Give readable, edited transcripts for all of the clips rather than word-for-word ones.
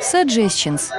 Suggestions.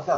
Good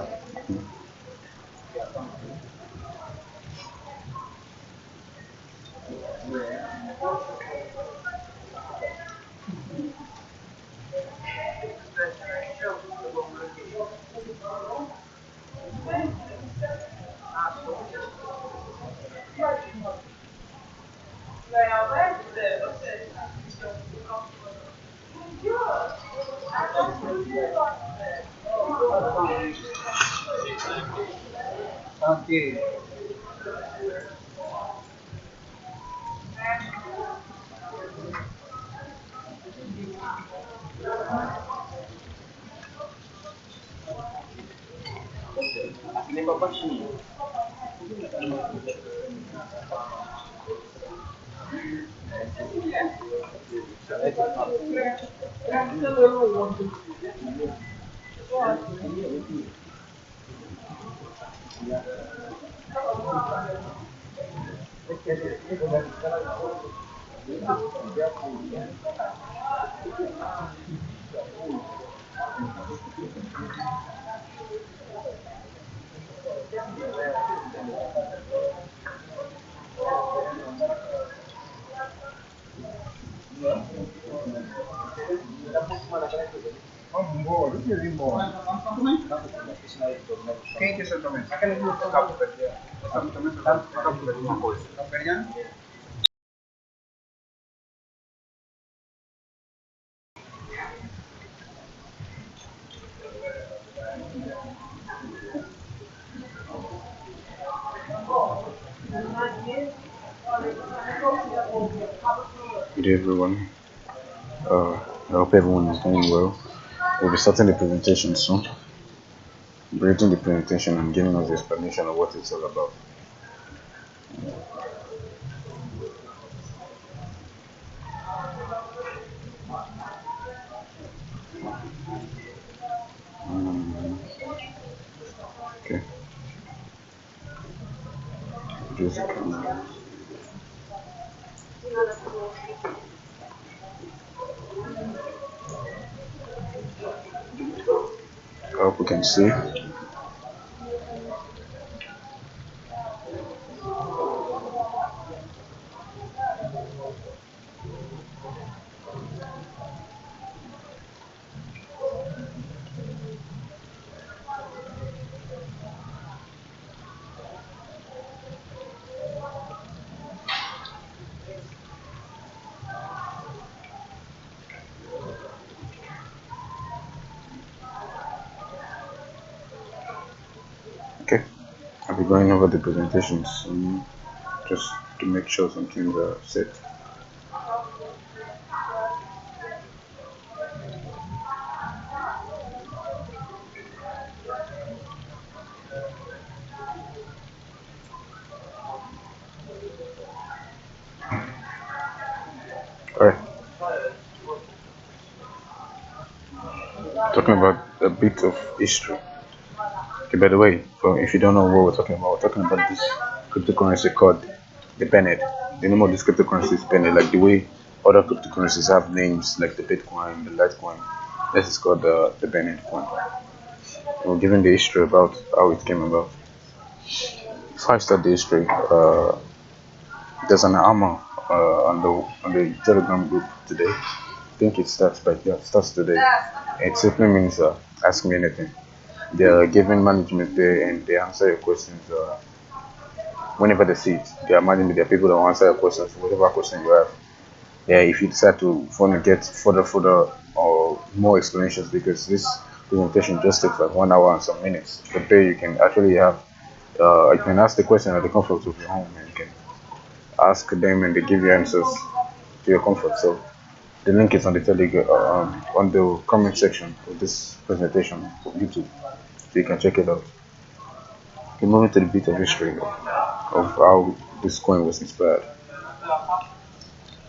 day, everyone. I hope everyone is doing well. We'll be starting the presentation soon. Breaking the presentation and giving us the explanation of what it's all about. Okay. Reduce the camera. I hope we can see. Okay. I'll be going over the presentations soon, just to make sure some things are set. Alright. Talking about a bit of history. Okay, by the way, if you don't know what we're talking about this cryptocurrency called the Bennett. The name of this cryptocurrency is Bennett, like the way other cryptocurrencies have names like the Bitcoin, the Litecoin. This is called the Bennett coin. We're given the history about how it came about. Before I start the history, there's an armor on the Telegram group today. I think it starts, but yeah, it starts today. It simply means ask me anything. They are given management there and they answer your questions whenever they see it. They are management. There are people that will answer your questions, whatever question you have. Yeah, if you decide to want to get further or more explanations, because this presentation just takes like 1 hour and some minutes. But there you can actually have you can ask the question at the comfort of your home, and you can ask them and they give you answers to your comfort. So the link is on the Telegram on the comment section of this presentation of YouTube, so you can check it out. Okay, moving to the bit of history of how this coin was inspired.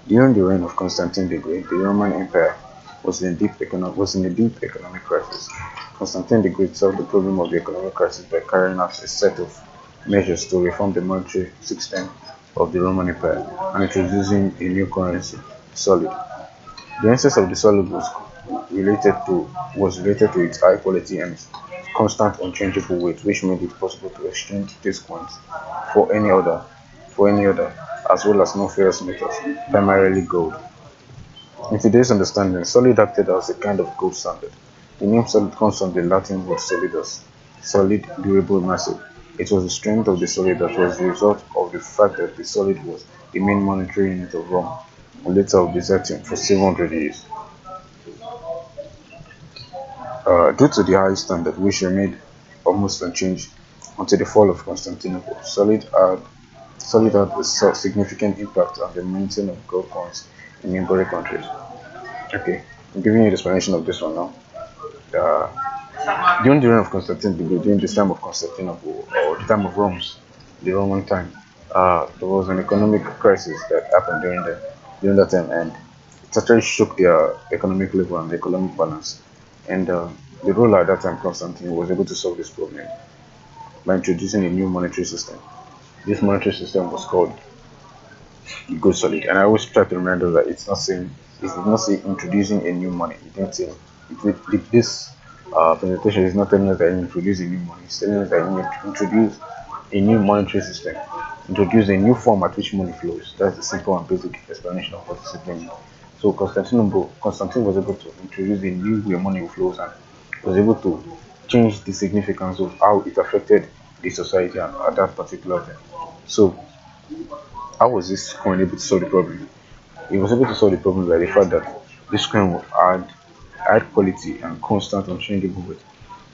During the reign of Constantine the Great, the Roman Empire was in a deep economic crisis. Constantine the Great solved the problem of the economic crisis by carrying out a set of measures to reform the monetary system of the Roman Empire and introducing a new currency, solid. The essence of the solid related to its high quality and constant unchangeable weight, which made it possible to exchange these coins for any other, as well as non-ferrous metals, primarily gold. In today's understanding, solid acted as a kind of gold standard. The name solid comes from the Latin word solidus, solid, durable, massive. It was the strength of the solid that was the result of the fact that the solid was the main monetary unit of Rome, and later of Byzantium for 700 years. Due to the high standard, which remained almost unchanged until the fall of Constantinople, solid had a significant impact on the minting of gold coins in neighboring countries. Okay, I'm giving you the explanation of this one now. During the reign of Constantine, during this time of Constantinople, or the time of the Roman time, there was an economic crisis that happened during that time, and it actually shook their economic level and the economic balance. And the ruler at that time, Constantine, was able to solve this problem by introducing a new monetary system. This monetary system was called gold solid, and I always try to remember that it did not say introducing a new money. It didn't say this presentation is not telling us that you introduce a new money. It's telling us that you introduce a new monetary system, introduce a new form at which money flows. That's the simple and basic explanation of what discipline is. So Constantine was able to introduce a new way money flows and was able to change the significance of how it affected the society at that particular time. So how was this coin able to solve the problem? It was able to solve the problem by the fact that this coin would add high quality and constant unchangeable weight,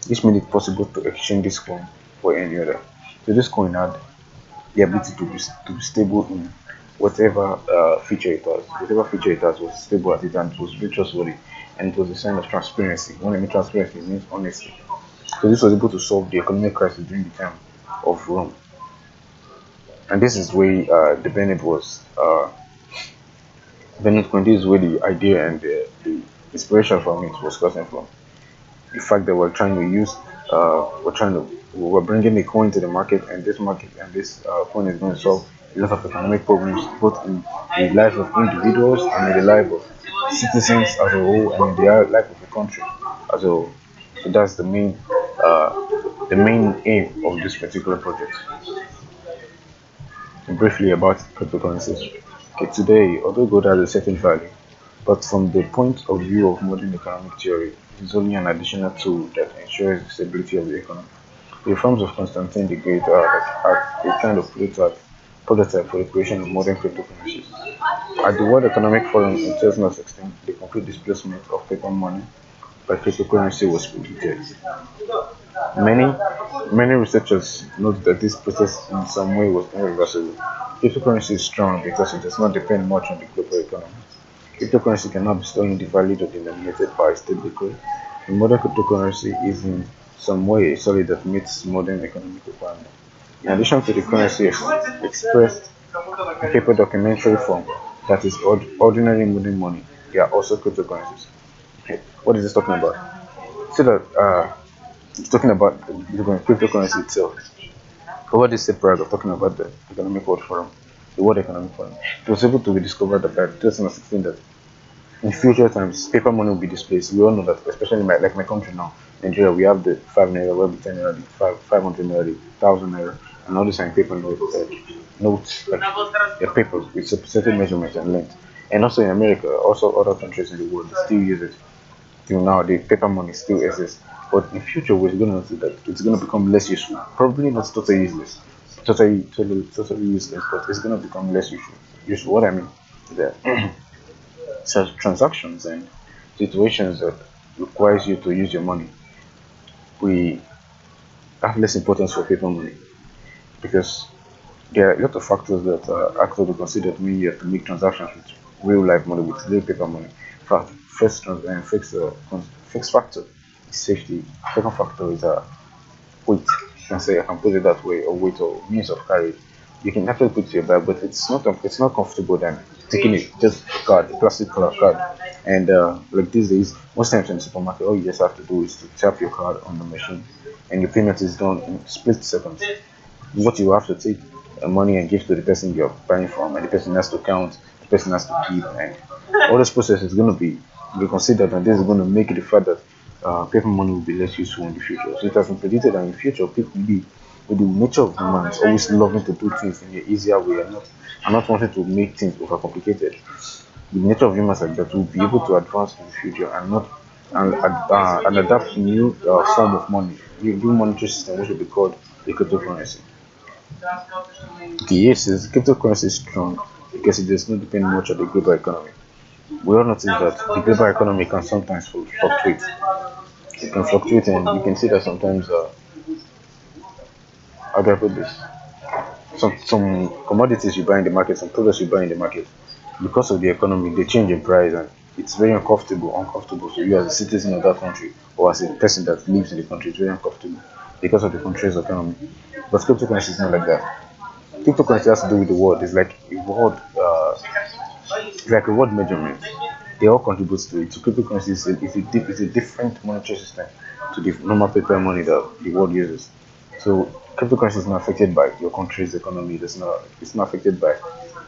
which made it possible to exchange this coin for any other. So this coin had the ability to be stable in whatever feature it has. Whatever feature it has was stable at it, and it was very trustworthy, and it was a sign of transparency. When I mean transparency, it means honesty. So this was able to solve the economic crisis during the time of Rome. And this is where the Bennett was Bennett coin. This is where the idea and the inspiration from it was coming from. The fact that we're bringing a coin to the market, and this coin is going to solve a lot of economic problems, both in the life of individuals and in the life of citizens as a whole, and in the life of the country as a whole. So that's the main aim of this particular project. Briefly about cryptocurrencies. Okay, today, although gold has a certain value, but from the point of view of modern economic theory, it is only an additional tool that ensures the stability of the economy. The reforms of Constantine the Great are a kind of prototype for the creation of modern cryptocurrencies. At the World Economic Forum in 2016, the complete displacement of paper money by cryptocurrency was predicted. Many many researchers note that this process in some way was irreversible. Cryptocurrency is strong because it does not depend much on the global economy. Cryptocurrency cannot be stored indefinitely or denominated by stablecoin. The modern cryptocurrency is in some way a solid that meets modern economic requirements. In addition to the currency expressed in paper documentary form that is ordinary modern money, there are also cryptocurrencies. Okay, what is this talking about? So that it's talking about the cryptocurrency itself. Over this said paragraph talking about the Economic World Forum, the World Economic Forum, it was able to be discovered that by 2016 that in future times paper money will be displaced. We all know that, especially in my country now, Nigeria, we have the 5 naira, we have the 10 naira, the 500 naira, the 1000 naira, and all these are in paper notes, like the papers with a certain measurement and length. And also in America, also other countries in the world still use it. Till now, the paper money still exists. But in future, we're going to see that it's going to become less useful. Probably not totally useless, totally useless, but it's going to become less useful. What I mean is that such transactions and situations that requires you to use your money, we have less importance for paper money because there are a lot of factors that have to be considered when you have to make transactions with real life money, with real paper money. In fact, fixed factor is safety. Second factor is weight. You can say, I can put it that way, or weight or means of carry. You can actually put it your bag, but it's not comfortable than taking it just a card, a plastic card. And like these days, most times in the supermarket, all you just have to do is to tap your card on the machine, and your payment is done in split seconds. What you have to take money and give to the person you're buying from, and the person has to count, the person has to keep, and all this process is going to be we consider that this is going to make the fact that paper money will be less useful in the future. So it has been predicted that in the future, people will be, with the nature of humans, always loving to do things in an easier way and not wanting to make things overcomplicated. The nature of humans like that will be able to advance in the future and not and adapt new form of money, new monetary system, which will be called the cryptocurrency. The yes, is cryptocurrency is strong because it does not depend much on the global economy. We all notice that the global economy can sometimes fluctuate. It can fluctuate, and you can see that sometimes. How do I put this? Some commodities you buy in the market, some products you buy in the market, because of the economy, they change in price, and it's very uncomfortable. So you as a citizen of that country, or as a person that lives in the country, it's very uncomfortable because of the country's economy. But cryptocurrency is not like that. Cryptocurrency has to do with the world. It's like a world, like a world measurement. They all contribute to it. So cryptocurrency is a different monetary system to the normal paper money that the world uses. So cryptocurrency is not affected by your country's economy. It's not affected by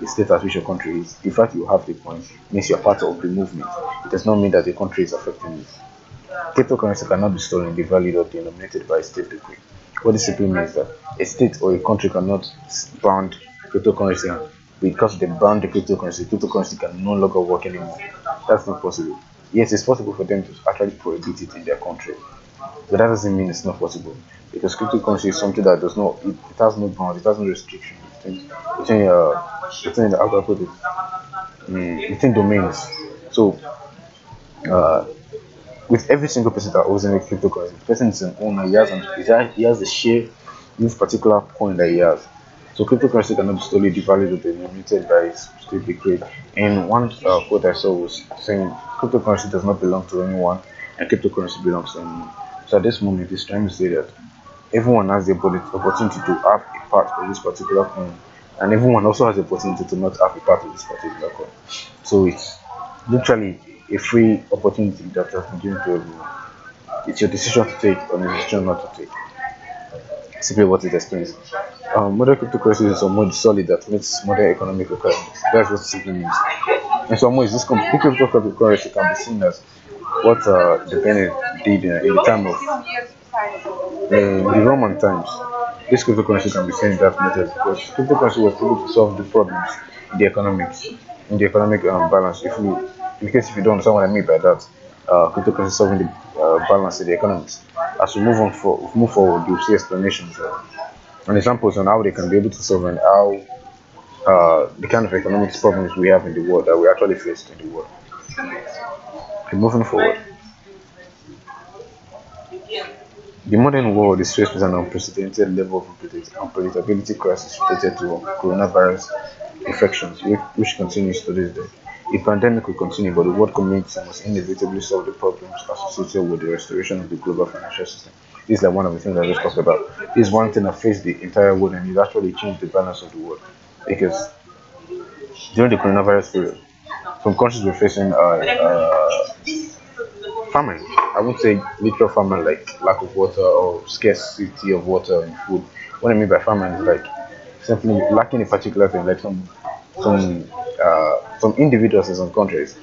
the state at which your country is. The fact you have the coin means you're part of the movement. It does not mean that the country is affecting it. Cryptocurrency cannot be stolen, devalued, or denominated by a state decree. What this simply means that a state or a country cannot ban cryptocurrency, and because they ban the cryptocurrency can no longer work anymore. That's not possible. Yes, it's possible for them to actually prohibit it in their country, but that doesn't mean it's not possible, because cryptocurrency is something that does not, it has no bounds, it has no restriction between the, how do I put it, between domains. So uh, with every single person that owns any cryptocurrency, the person is an owner. He has a share in this particular coin that he has. So cryptocurrency cannot be solely devalued or denominated by its state decree. And one quote I saw was saying cryptocurrency does not belong to anyone, and cryptocurrency belongs to anyone. So at this moment, it's trying to say that everyone has the opportunity to have a part of this particular coin, and everyone also has the opportunity to not have a part of this particular coin. So it's literally a free opportunity that has been given to everyone. It's your decision to take or your decision not to take. Simply what it explains. Modern cryptocurrency is more solid that meets modern economic requirements. That's what it simply means. In some ways, this cryptocurrency can be seen as what the Benin did in the time of the Roman times. This cryptocurrency can be seen in that method because cryptocurrency was able to solve the problems in the economic balance. In case if you don't understand what I mean by that, cryptocurrency solving the balance in the economics. As we move forward, you'll see explanations and examples on how they can be able to solve, and how the kind of economics problems we have in the world that we actually face in the world. Okay, moving forward. The modern world is faced with an unprecedented level of unpredictability crisis related to coronavirus infections, which continues to this day. The pandemic will continue, but the world community must inevitably solve the problems associated with the restoration of the global financial system. This is like one of the things I just talked about. This is one thing that faced the entire world, and it actually changed the balance of the world. Because during the coronavirus period, some countries were facing famine. I would say literal famine, like lack of water or scarcity of water and food. What I mean by famine is like simply lacking a particular thing, like some individuals in some countries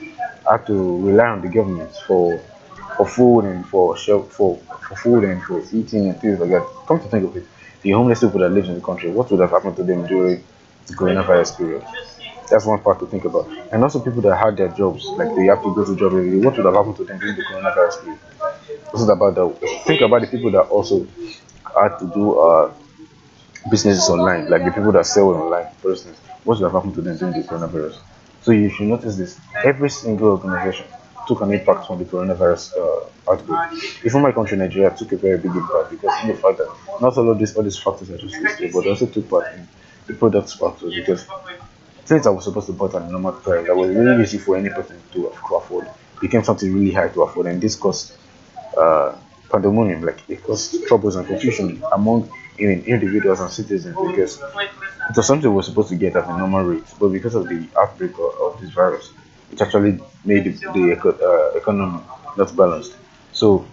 had to rely on the government for food and for food and for eating and things like that. Come to think of it, the homeless people that live in the country, what would have happened to them during the coronavirus period? That's one part to think about. And also people that had their jobs, like they have to go to job every day, what would have happened to them during the coronavirus period? This is about that. Think about the people that also had to do businesses online, like the people that sell online, for instance. What would have happened to them during the coronavirus? So you should notice this. Every single organization took an impact from the coronavirus outbreak. Even my country, Nigeria, took a very big impact because of the fact that not all these factors I just listed, but they also took part in the products factors, because things that were supposed to bought at a normal price that was really easy for any person to afford became something really high to afford, and this caused pandemonium, like it caused troubles and confusion among even individuals and citizens, because it was something we were supposed to get at a normal rate, but because of the outbreak of this virus, it actually made the economy not balanced. So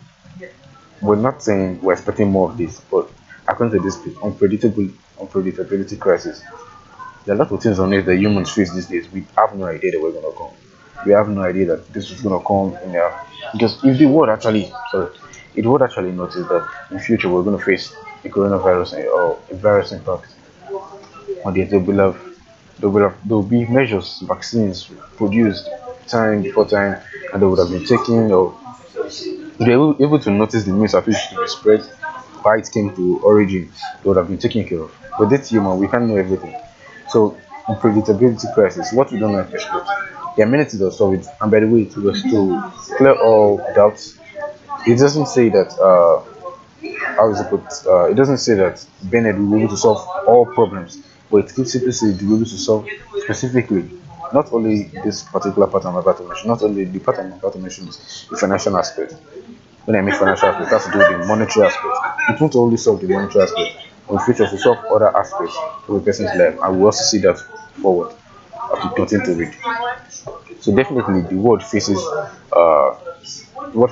we're not saying we're expecting more of this, but according to this unpredictability crisis, there are a lot of things on it that humans face these days. We have no idea that we're gonna come. we have no idea that this was gonna come in there. Because if the world actually noticed that in future we're gonna face a coronavirus or a virus impact, on the there will be measures, vaccines produced time before time, and they would have been taken, or they were able to notice the means at which to be spread, why it came to origin, they would have been taken care of. But that's human, we can't know everything. So unpredictability crisis, what we don't know is expect. There are many things that solve it, and by the way, to clear all doubts, it doesn't say that how is it put? It doesn't say that Bennett will be able to solve all problems, but it keeps simply saying to be able to solve specifically not only this particular pattern of automation, not only the pattern of automation is the financial aspect. When I mean financial aspect, it has to do with the monetary aspect. It won't only solve the monetary aspect, but in future to solve other aspects of a person's life, and we also see that forward as we continue to read. So definitely uh, the world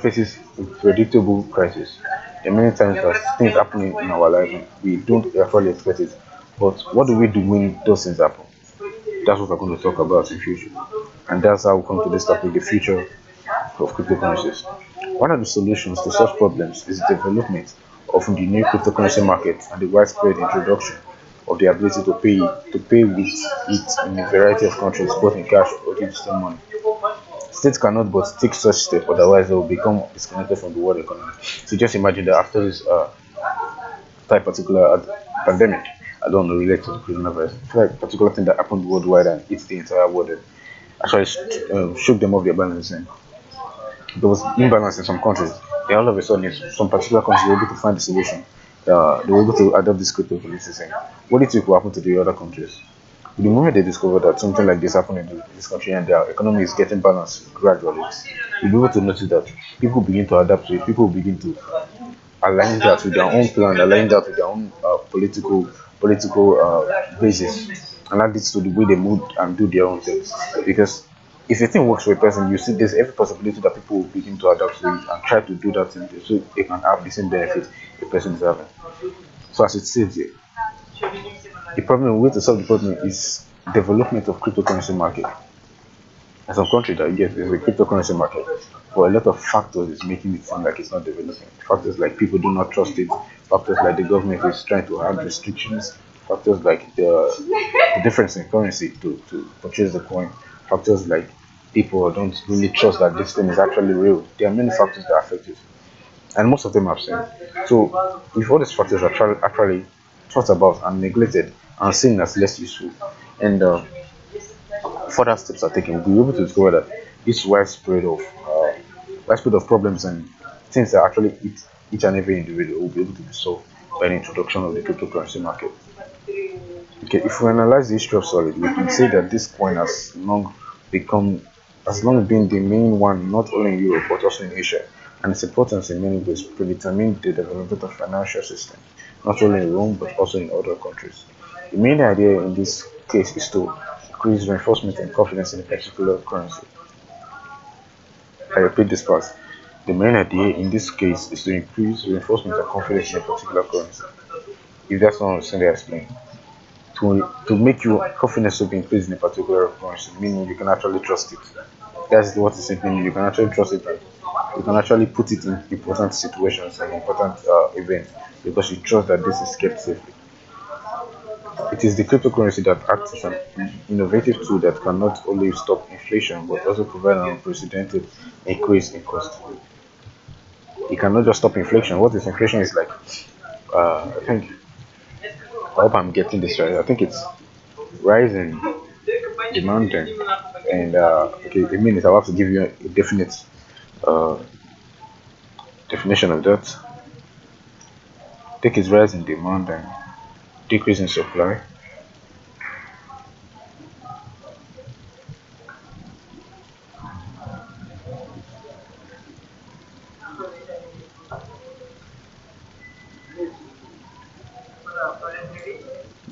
faces a predictable crisis. There are many times that things happening in our life and we don't actually expect it. But what do we do when those things happen? That's what we're going to talk about in future. And that's how we come to this topic, the future of cryptocurrencies. One of the solutions to such problems is the development of the new cryptocurrency market and the widespread introduction of the ability to pay with it in a variety of countries, both in cash or digital money. States cannot but take such steps, otherwise they will become disconnected from the world economy. So just imagine that after this type particular pandemic, I don't know, related to the coronavirus, like particular thing that happened worldwide and hit the entire world, and actually shook them off their balance, and there was imbalance in some countries. Then all of a sudden, some particular countries were able to find the solution. They were able to adopt this crypto policy. Saying, what do you think will happen to the other countries? The moment they discover that something like this happened in this country and their economy is getting balanced gradually, you'll be able to notice that people begin to adapt to it. People begin to align that with their own plan, align that with their own political basis, and that leads to the way they move and do their own things. Because if a thing works for a person, you see there's every possibility that people will begin to adapt to it and try to do that thing so they can have the same benefit a person is having. So as it says here, the way to solve the problem is development of cryptocurrency market. In some country that yes, there's a cryptocurrency market, but a lot of factors is making it seem like it's not developing. Factors like people do not trust it, factors like the government is trying to add restrictions, factors like the difference in currency to purchase the coin, factors like people don't really trust that this thing is actually real. There are many factors that affect it, and most of them I've seen. So if all these factors are actually thought about and neglected and seen as less useful, and further steps are taken, we'll be able to discover that this widespread of problems and things that actually each and every individual will be able to be solved by the introduction of the cryptocurrency market. Okay, if we analyze the history of Solid, we can say that this coin become has long been the main one not only in Europe but also in Asia, and its importance in many ways predetermined the development of financial system, not only in Rome but also in other countries. The main idea in this case is to increase reinforcement and confidence in a particular currency. I repeat this part. The main idea in this case is to increase reinforcement and confidence in a particular currency. If that's not understanding, I explain. To make your confidence to be increased in a particular currency, meaning you can actually trust it. That's what it simply means. You can actually trust it and you can actually put it in important situations and important events because you trust that this is kept safely. It is the cryptocurrency that acts as an innovative tool that can not only stop inflation but also provide an unprecedented increase in cost. It cannot just stop inflation. What is inflation is like, I think, I hope I'm getting this right. I think it's rising demand and okay, a minute. I'll have to give you a definite uh, definition of that. I think it's rising demand and decrease in supply.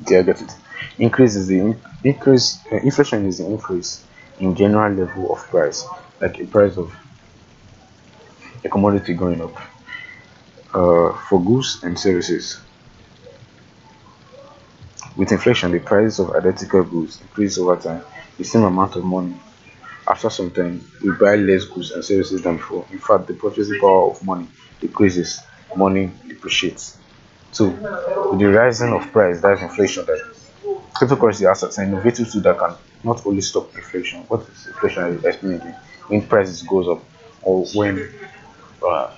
Okay, I get it. Inflation is the increase in general level of price, like a price of a commodity going up. For goods and services, with inflation, the price of identical goods increase over time, the same amount of money. After some time, we buy less goods and services than before. In fact, the purchasing power of money decreases, money depreciates. Two, with the rising of price, that is inflation, that cryptocurrency assets are innovative tool that can not only stop inflation. What is inflation? I explain again. When prices goes up, or when uh,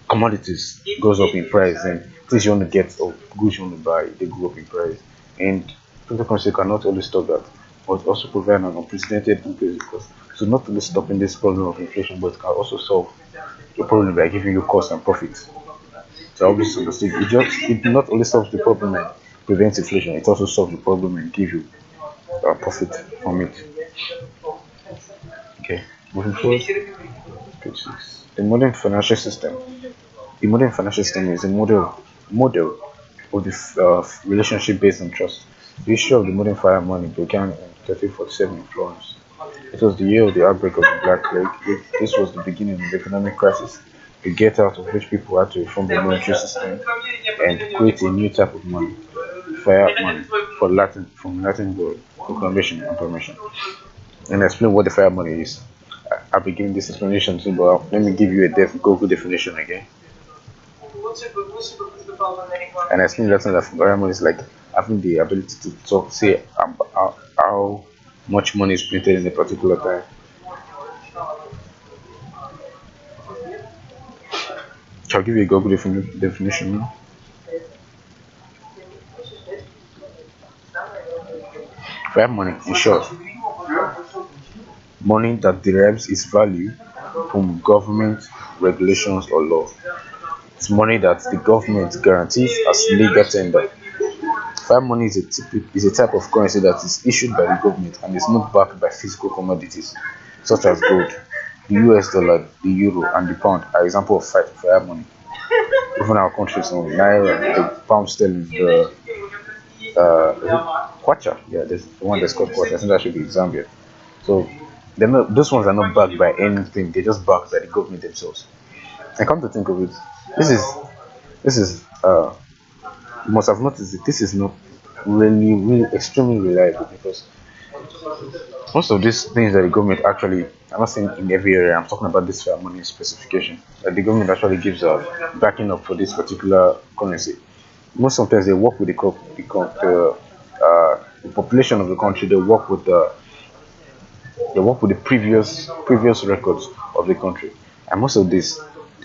commodities goes up in price, then things you want to get or goods you want to buy, they go up in price. And cryptocurrency cannot only stop that, but also provide an unprecedented increase, because so not only stopping this problem of inflation, but can also solve the problem by giving you cost and profit. So obviously, it not only solves the problem and prevents inflation, it also solves the problem and gives you profit from it. Okay, moving forward. Page 6. The modern financial system. The modern financial system is a model of the relationship based on trust. The issue of the modern fiat money began in 1347 in Florence. It was the year of the outbreak of the Black Plague. This was the beginning of the economic crisis, the get out of which people had to reform the monetary system and create a new type of money, fiat money, from Latin word proclamation and permission. And explain what the fiat money is. I'll be giving this explanation too, but let me give you a Google definition again. And explain that fiat money is like having the ability to talk, say how much money is printed in a particular time. I'll give you a Google definition. Fiat money, in short, money that derives its value from government regulations or law. It's money that the government guarantees as legal tender. Fiat money is a type of currency that is issued by the government and is not backed by physical commodities such as gold. The US dollar, the euro, and the pound are examples of fiat money. Even our countries, naira, the pound sterling, the kwacha, yeah, there's the one that's called kwacha. I think that should be Zambia. So those ones are not backed by anything; they're just backed by the government themselves. And come to think of it, this is you must have noticed that this is not really extremely reliable, because most of these things that the government actually, I'm not saying in every area, I'm talking about this fiat money specification that the government actually gives backing up for this particular currency. Most sometimes they work with the population of the country. They work with the previous records of the country, and most of this,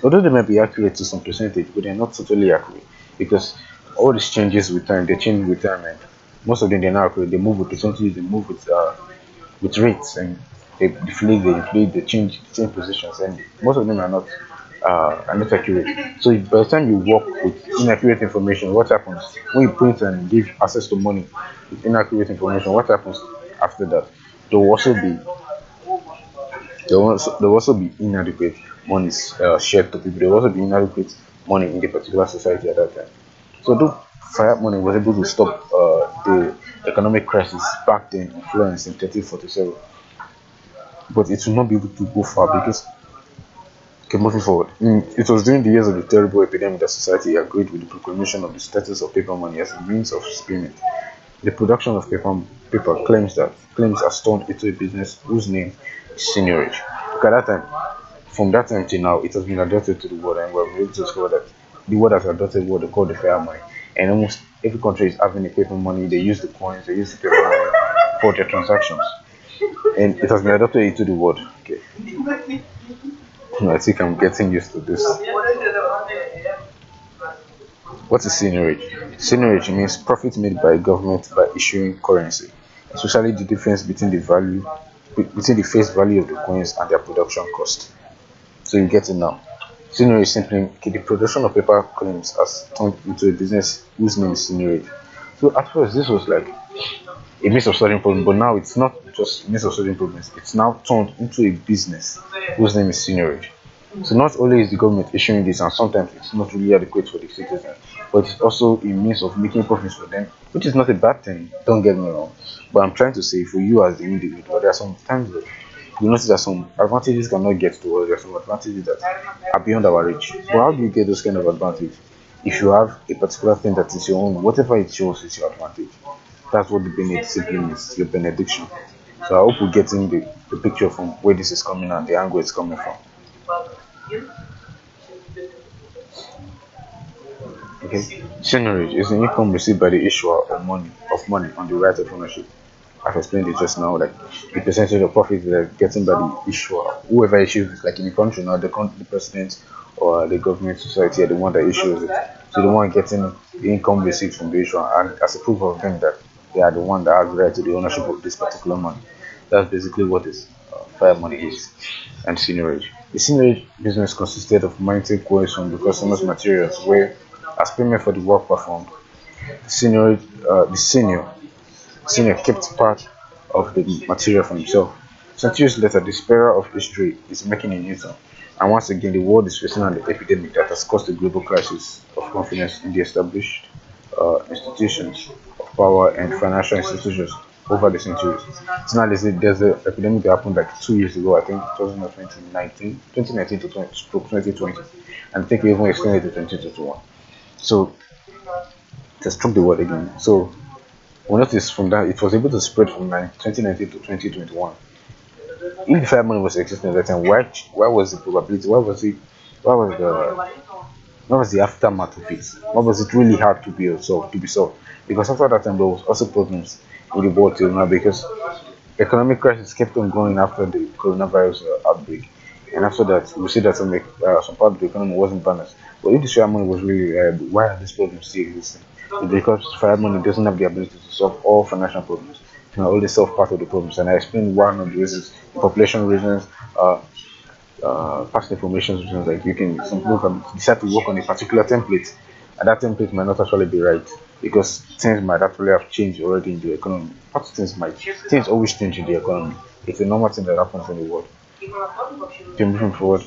although they might be accurate to some percentage, but they're not totally accurate, because all these changes with time, they change with time, and most of them they're not accurate. They move with percentages, they move with rates, and they deflate, they inflate, they change positions, and most of them are not accurate. So by the time you work with inaccurate information, what happens when you print and give access to money with inaccurate information? What happens after that? There will also be inadequate money shared to people. There will also be inadequate money in the particular society at that time. So though fiat money was able to stop the economic crisis back then in Florence in 1347, but it will not be able to go far, because moving forward, it was during the years of the terrible epidemic that society agreed with the proclamation of the status of paper money as a means of payment. The production of paper claims are turned into a business whose name is seigniorage. Look at that time. From that time till now, it has been adopted to the world, and we're able to discover that the world has adopted what they call the fiat money. And almost every country is having a paper money. They use the coins, they use the paper money for their transactions. And it has been adopted into the world. Okay. I think I'm getting used to this. What is seigniorage? Seigniorage means profit made by a government by issuing currency, especially the difference between the face value of the coins and their production cost. So you get it now. Seigniorage simply the production of paper claims has turned into a business whose name is seigniorage. So at first this was like a means of solving problems, but now it's not just a means of solving problems. It's now turned into a business whose name is seigniorage. So not only is the government issuing this, and sometimes it's not really adequate for the citizens, but it's also a means of making profits for them, which is not a bad thing. Don't get me wrong. But I'm trying to say, for you as the individual, there are some times that you notice that some advantages cannot get to us. There are some advantages that are beyond our reach. But how do you get those kind of advantage? If you have a particular thing that is your own, whatever it's yours is your advantage. That's what the benedict simply means, your benediction. So I hope we're getting the picture from where this is coming and the angle it's coming from. Okay, seigniorage is the income received by the issuer of money on the right of ownership. I've explained it just now, like the percentage of profit that are getting by the issuer, whoever issues it, like in the country now, the president or the government society are the one that issues it. So the one getting the income received from the issuer, and as a proof of them that they are the one that has the right to the ownership of this particular money. That's basically what this fiat money is. And seigniorage. The seigniorage business consisted of monetary quotes from the customer's materials, where as payment for the work performed, the senior kept part of the material for himself. Centuries later, the spiral of history is making a U-turn, and once again, the world is facing an epidemic that has caused a global crisis of confidence in the established institutions of power and financial institutions over the centuries. So now there's an epidemic that happened like 2 years ago, I think it was in 2019 to 2020, and I think we even extended it to 2021. So it has struck the world again. So we noticed from that it was able to spread from 2019 to 2021. If the fiat money was existing at that time, why was the probability? What was the aftermath of it? What was it really hard to be solved? Because after that time there was also problems with the world till now, because economic crisis kept on going after the coronavirus outbreak, and after that we see that some part of the economy wasn't balanced. But if the fiat money was really reliable, why are these problems still existing? It's because fiat money doesn't have the ability to solve all financial problems. It can only solve part of the problems, and I explained one of the reasons: the population reasons, past information reasons. Like some people can decide to work on a particular template, and that template might not actually be right, because things might actually have changed already in the economy. What things always change in the economy. It's a normal thing that happens in the world. Okay, moving forward.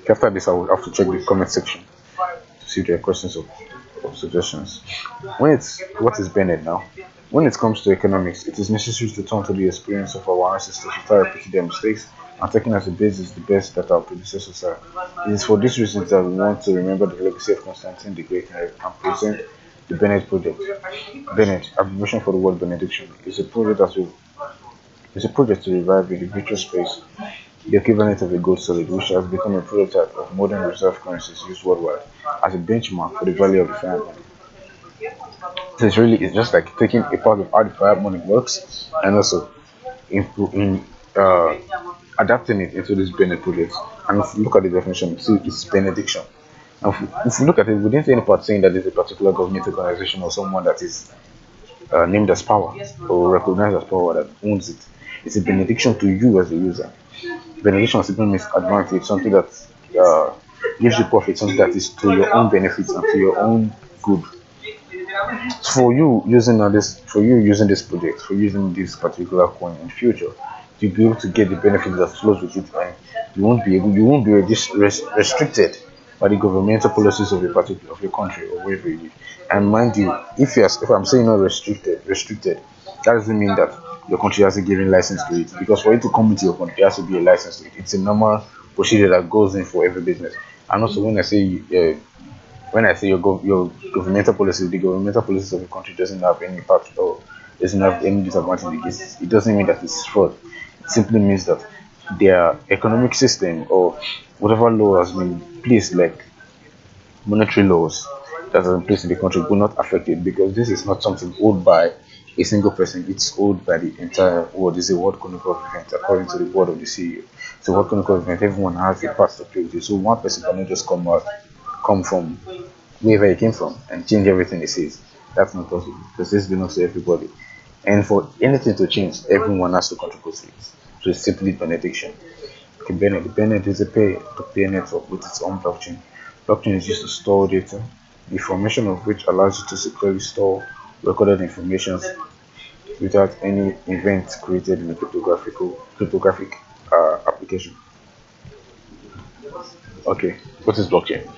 After this, I will have to check the comment section to see if there are questions or suggestions. What is Bennett now? When it comes to economics, it is necessary to turn to the experience of our ancestors without repeating their mistakes and taking as a basis the best that our predecessors are. It is for this reason that we want to remember the legacy of Constantine the Great and present the Bennett project. Bennett, abbreviation for the word benediction, is a project to revive in the virtual space the equivalent of a gold solid, which has become a prototype of modern reserve currencies used worldwide as a benchmark for the value of the fiat money. So it's just like taking a part of how the fiat money works and also adapting it into this Bennett project. And if you look at the definition, see it's benediction. And if you look at it, we didn't see any part saying that there's a particular government organization or someone that is named as power or recognized as power that owns it. It's a benediction to you as a user. Benediction simply means advantage, something that gives you profit, something that is to your own benefits and to your own good. For you using this project, for using this particular coin in future, you'll be able to get the benefits that flows with it, and you won't be restricted by the governmental policies of your country or wherever you live. And mind you, if I'm saying not restricted, that doesn't mean that your country has a given license to it, because for it to come into your country, there has to be a license to it. It's a normal procedure that goes in for every business. And also, when I say your governmental policies, the governmental policies of the country doesn't have any impact or doesn't have any disadvantage, it doesn't mean that it's fraud. It simply means that their economic system or whatever law has been placed, like monetary laws that are in place in the country, will not affect it, because this is not something owned by a single person. It's owned by the entire world. It's a world chronicle of event, according to the board of the CEO. It's a world chronicle of event. Everyone has a part to play with it. So one person cannot just come from wherever he came from and change everything he says. That's not possible, because this belongs to everybody. And for anything to change, everyone has to contribute to it. So it's simply benediction. Okay, Bennett is a peer network with its own blockchain. Blockchain is used to store data, the information of which allows you to securely store recorded information without any event created in a cryptographic application. Okay, what is blockchain?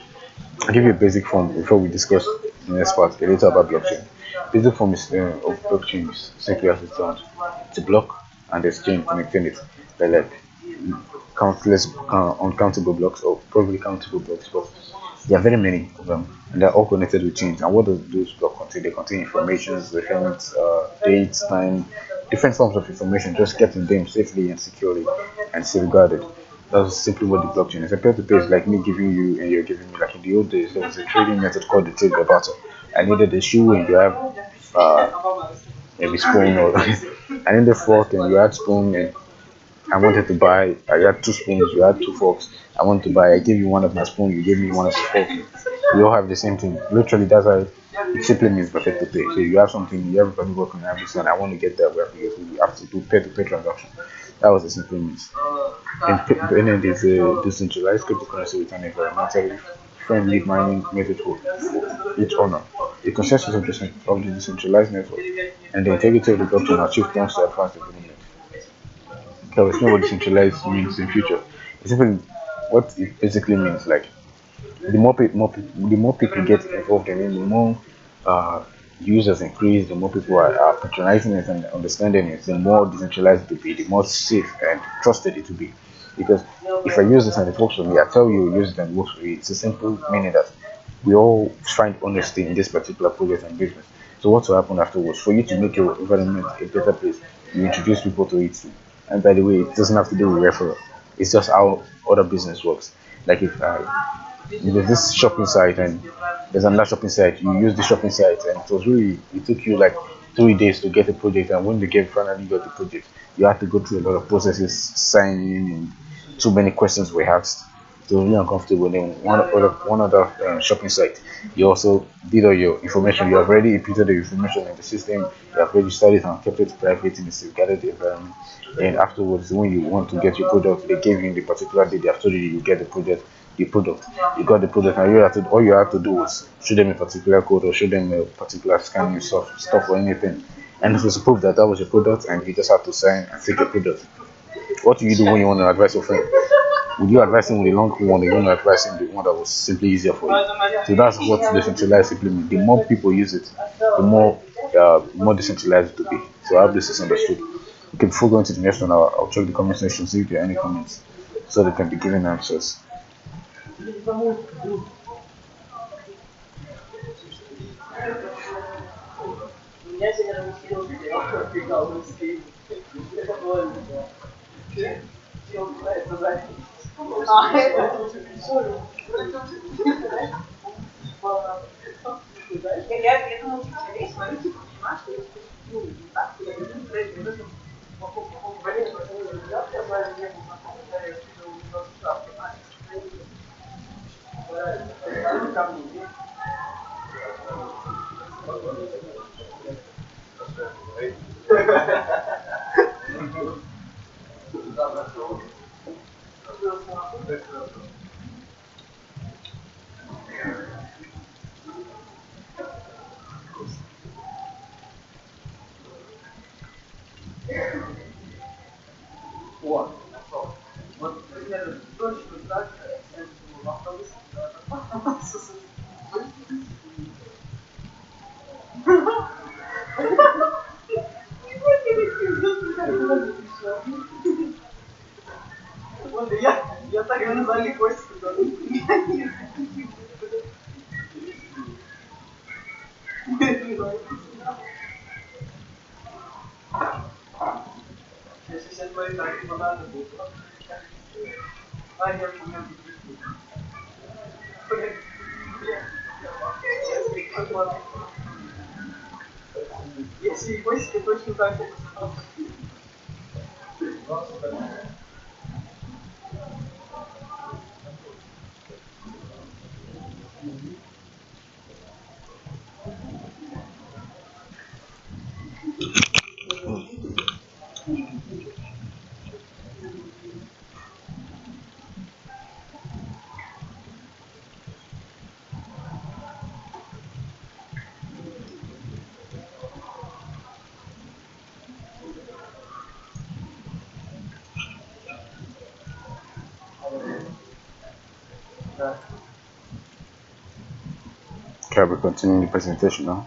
I'll give you a basic form before we discuss the next part a little about blockchain. Basic form of blockchain is simply as it sounds. It's a block and there's chain connecting it. They're like countless uncountable blocks, or probably countable blocks, but there are very many of them, and they're all connected with chains. And what does those blocks contain? They contain information, reference, dates, time, different forms of information just kept in them safely and securely and safeguarded. That's simply what the blockchain is. A peer-to-peer is like me giving you and you're giving me. Like in the old days, there was a trading method called the trade by barter. I needed a shoe and you have maybe spoon, or I needed fork and you had spoon, and I wanted to buy. I had two spoons, you had two forks. I wanted to buy. I gave you one of my spoon, you gave me one of the fork. We all have the same thing. Literally, that's how it simply means perfect to pay. So you have something, you have everybody working on everything, and I want to get that where we have to do peer-to-peer transaction. That was the simple means. And then there's a decentralized cryptocurrency with an environmentally friendly mining method for each owner. The consensus of the decentralized network and the integrity of the blockchain achieve thanks to advanced development. Okay, we'll explain what decentralized means in future. It's simply what it basically means. Like the more people get involved in it, the more users increase, the more people are patronizing it and understanding it, the more decentralized it will be, the more safe and trusted it will be. Because if I use this and it works for me, I tell you use it and it works for you. It's a simple meaning that we all find honesty in this particular project and business. So what will happen afterwards? For you to make your environment a better place, you introduce people to it. And by the way, it doesn't have to do with referral. It's just how other business works. Like if there's this shopping site and there's another shopping site, you use the shopping site and it took you like 3 days to get the project, and when finally got the project, you had to go through a lot of processes, signing, and too many questions were asked. It was really uncomfortable. Then one other shopping site, you also did all your information. You have already imputed the information in the system. You have registered it and kept it private in the safeguarded environment. And afterwards, when you want to get your product, they gave you in the particular day they have told you get the product. You got the product, and all you had to do was show them a particular code or show them a particular scanning stuff or anything. And it was proof that that was your product, and you just have to sign and take your product. What do you do when you want to advise your friend? Would you advise him with the long one, or you want to advise him the one that was simply easier for you? So that's what decentralized simply means. The more people use it, the more decentralized it will be. So I hope this is understood. Okay, before going to the next one, I'll check the comment section, see if there are any comments, so they can be given answers. Okay, we're continuing the presentation now.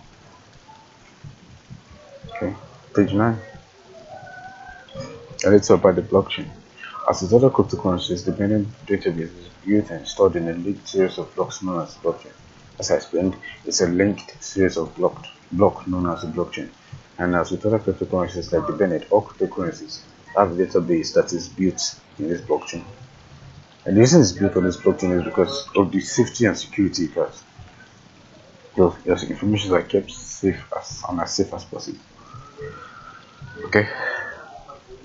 Okay, page 9. A little about the blockchain. As with other cryptocurrencies, the Binance database is built and stored in a linked series of blocks known as the blockchain. As I explained, it's a linked series of block known as the blockchain. And as with other cryptocurrencies like the Bennett, all cryptocurrencies have a database that is built in this blockchain. And the reason it's built on this blockchain is because of the safety and security it has. Your information are kept safe as safe as possible. Okay.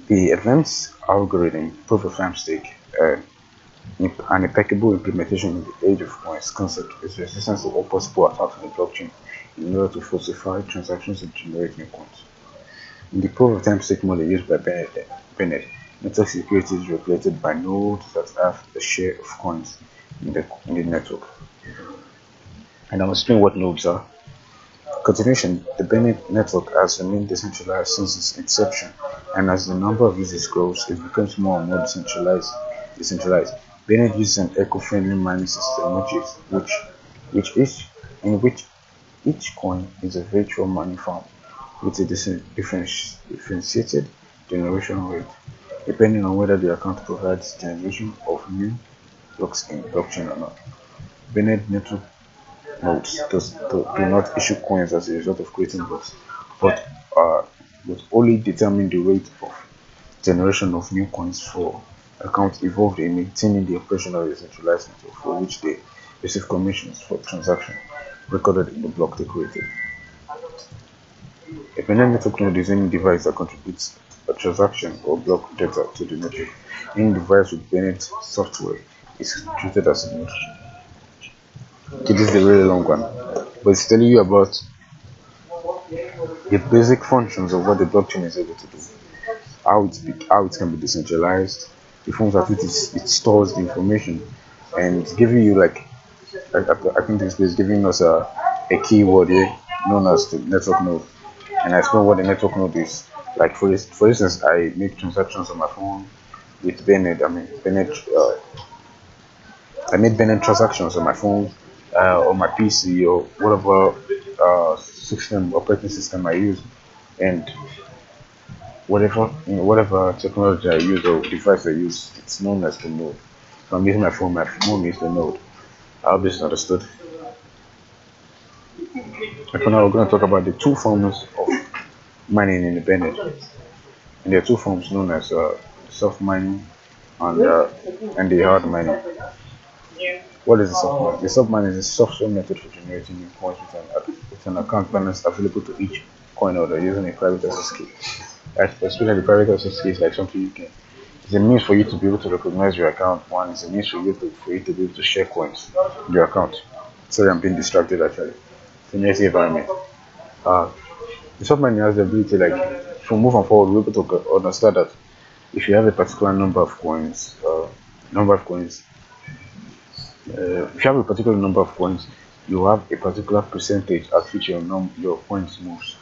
The advanced algorithm proof-of-timestake an impeccable implementation in the age of coins concept is resistant to all possible attacks on the blockchain in order to falsify transactions and generate new coins. In the proof-of-timestake model used by Bennett, network security is regulated by nodes that have a share of coins in the network. And I'll explain what nodes are. Continuation, the Bennett network has remained decentralized since its inception, and as the number of users grows, it becomes more and more decentralized. Bennett uses an eco-friendly mining system in which each coin is a virtual mining farm with a differentiated generation rate, depending on whether the account provides generation of new blocks in blockchain or not. Bennett network nodes do not issue coins as a result of creating blocks, but only determine the rate of generation of new coins for accounts involved in maintaining the operation of a centralized network for which they receive commissions for transactions recorded in the block they created. A Bennett network node is any device that contributes a transaction or block data to the network. Any device with Bennett software is treated as a node. Okay, this is a really long one, but it's telling you about the basic functions of what the blockchain is able to do, how it can be decentralized, the forms at which it stores the information, and it's giving you like I think this is giving us a keyword here known as the network node, and I explain what the network node is. Like for instance, I make transactions on my phone with Bennett. I made Bennett transactions on my phone, on my PC, or whatever operating system I use, and whatever technology I use or device I use, it's known as the node. So I'm using my phone is the node. I hope this is understood. And for now, we're going to talk about the two forms of mining in the Bennett. And there are two forms known as soft mining and the hard mining. What is the soft mining? The soft mining is a software method for generating new coins with an account balance available to each coin holder using a private access key. Especially the private access key is like something you can. It's a means for you to be able to recognize your account. One is a means for you to be able to share coins in your account. Sorry, I'm being distracted actually. It's a noisy environment. The soft mining has the ability, like, from moving forward, we're able to understand that if you have a particular number of coins, if you have a particular number of coins, you have a particular percentage at which your coins moves.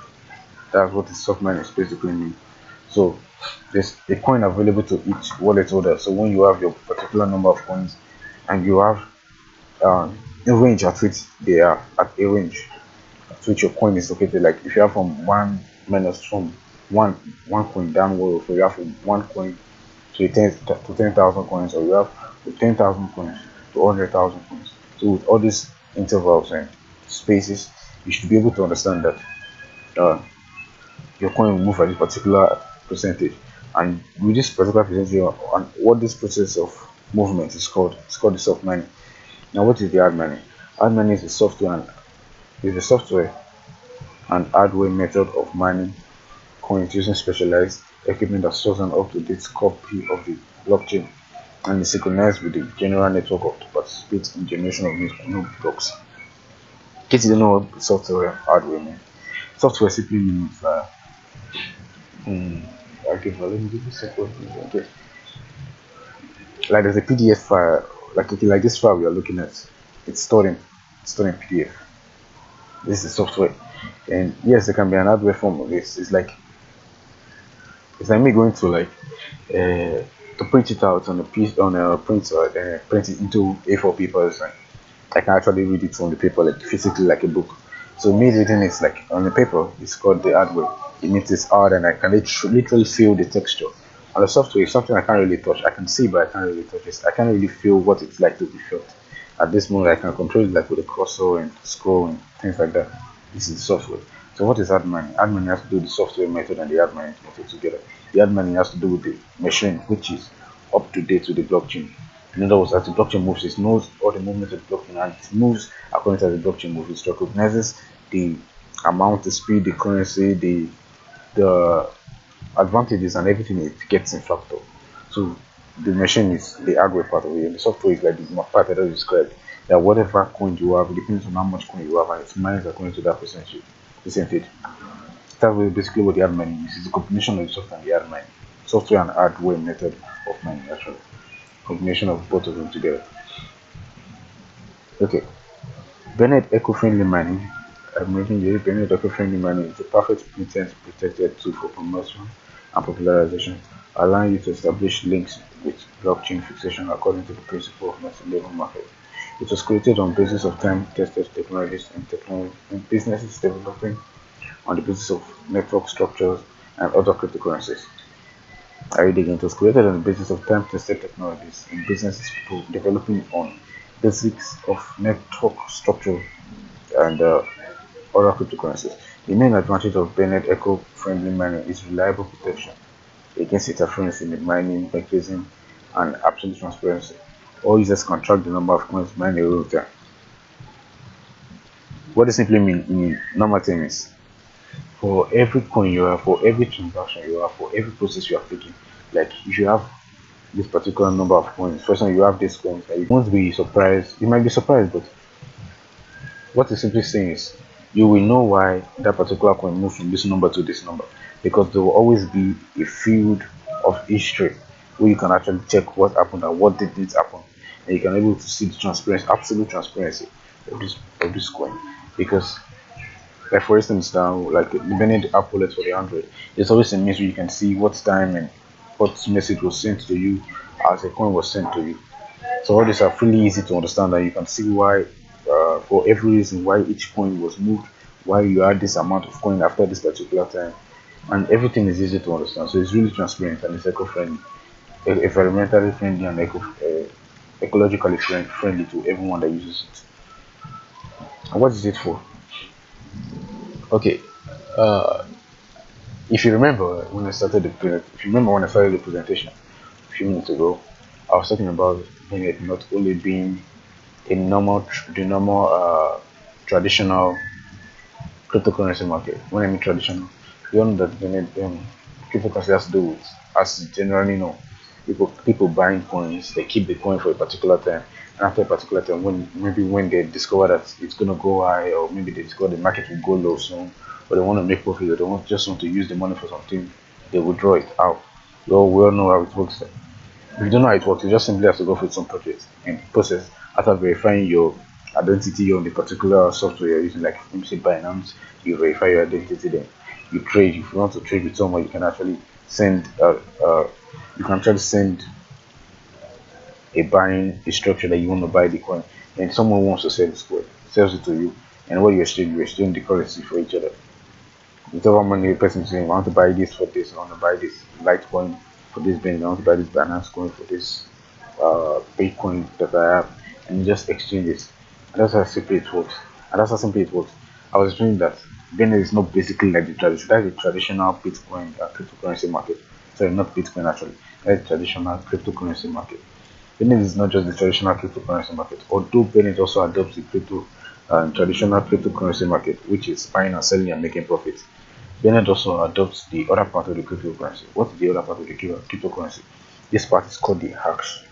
That's what the soft mining is basically mean. So there's a coin available to each wallet holder. So when you have your particular number of coins and you have a range at which they are at a range at which your coin is located, like if you have from one coin downward, or you have from one coin to 10,000 coins, or you have from 10,000 coins to 100,000 coins. So with all these intervals and spaces, you should be able to understand that your coin will move at a particular percentage, and with this particular percentage, and what this process of movement is called, it's called the soft mining. Now, what is the hard mining? Hard mining is the software and hardware method of mining coins using specialized equipment that stores an up-to-date copy of the blockchain and is synchronized with the general network to participate in generation of new blocks. In case you don't know what software and hardware mean, software simply means let me give you a second. Okay. Like there's a PDF file, like this file we are looking at, it's stored in PDF. This is software, and yes, there can be an hardware form of this. It's like me going to to print it out on a printer, print it into A4 papers, and I can actually read it from the paper, like physically, like a book. So me reading it like on the paper, it's called the hardware. It means it's hard, and I can literally feel the texture. And the software is something I can't really touch. I can see, but I can't really touch it. I can't really feel what it's like to be felt. At this moment, I can control it like with a cursor and scroll and things like that. This is the software. So what is hard mining? Hard mining has to do with the software method and the hard mining method together. The hard mining has to do with the machine, which is up to date with the blockchain. In other words, as the blockchain moves, it knows all the movements of the blockchain and it moves according to the blockchain moves. It recognizes the amount, the speed, the currency, the advantages and everything it gets in factor. So the machine is the hardware part of it, and the software is like the part that I described. That whatever coin you have, it depends on how much coin you have, and it's mines according to that percentage. That's basically what the hard mining is. It's a combination of the software and the hard mining. Software and hardware method of mining, actually. Combination of both of them together. Okay. Bennett eco-friendly mining. I'm making the Bennett eco-friendly mining is a perfect patent protected tool for promotion and popularization, allowing you to establish links with blockchain fixation according to the principle of multi-level market. It was created on basis of time-tested technologies and businesses developing on the basis of network structures and other cryptocurrencies. I read again, it was created on the basis of time-tested technologies and businesses developing on basics of network structure and other cryptocurrencies. The main advantage of Bennett eco-friendly mining is reliable protection against interference in the mining mechanism and absolute transparency. All users can track the number of coins mined in real time. What does simply mean in normal terms is for every coin you have, for every transaction you have, for every process you are taking, like if you have this particular number of coins, first time you have this coins, you won't be surprised. You might be surprised, but what it's simply saying is you will know why that particular coin moved from this number to this number, because there will always be a field of history where you can actually check what happened and what didn't happen, and you can be able to see the transparency, absolute transparency of this coin. Because like for instance now, like the Bennett app wallet for the Android, there's always a means where you can see what time and what message was sent to you as a coin was sent to you. So all these are really easy to understand, and you can see why for every reason why each coin was moved, why you had this amount of coin after this particular time, and everything is easy to understand. So it's really transparent and it's eco-friendly, environmentally friendly, and ecologically friendly to everyone that uses it. And what is it for? Okay, uh, if you remember when I started the presentation a few minutes ago, I was talking about it not only being the normal traditional cryptocurrency market. When I mean traditional, you know that cryptocurrency has to do with, as generally know, people buying coins, they keep the coin for a particular time, and after a particular time, when they discover that it's gonna go high, or maybe they discover the market will go low soon, or they want to make profit, or they just want to use the money for something, they withdraw it out. We all know how it works. If you don't know how it works, you just simply have to go through some project and process after verifying your identity on the particular software you're using, like let me say Binance. You verify your identity, then you trade. If you want to trade with someone, you can actually send a buying instruction that you want to buy the coin, and someone wants to sell this coin, sells it to you, and what you exchange the currency for each other. Whichever money the person is saying, I want to buy this for this, I want to buy this Litecoin for this Bitcoin, I want to buy this Binance coin for this Bitcoin that I have, and you just exchange it. And that's how simply it works. I was explaining that Bitcoin is not basically like the traditional Bitcoin cryptocurrency market. Sorry, not Bitcoin actually. That's the traditional cryptocurrency market. Bitcoin is not just the traditional cryptocurrency market, although Bitcoin also adopts the traditional cryptocurrency market, which is buying and selling and making profits. Bennett also adopts the other part of the cryptocurrency. What is the other part of the cryptocurrency? This part is called the hash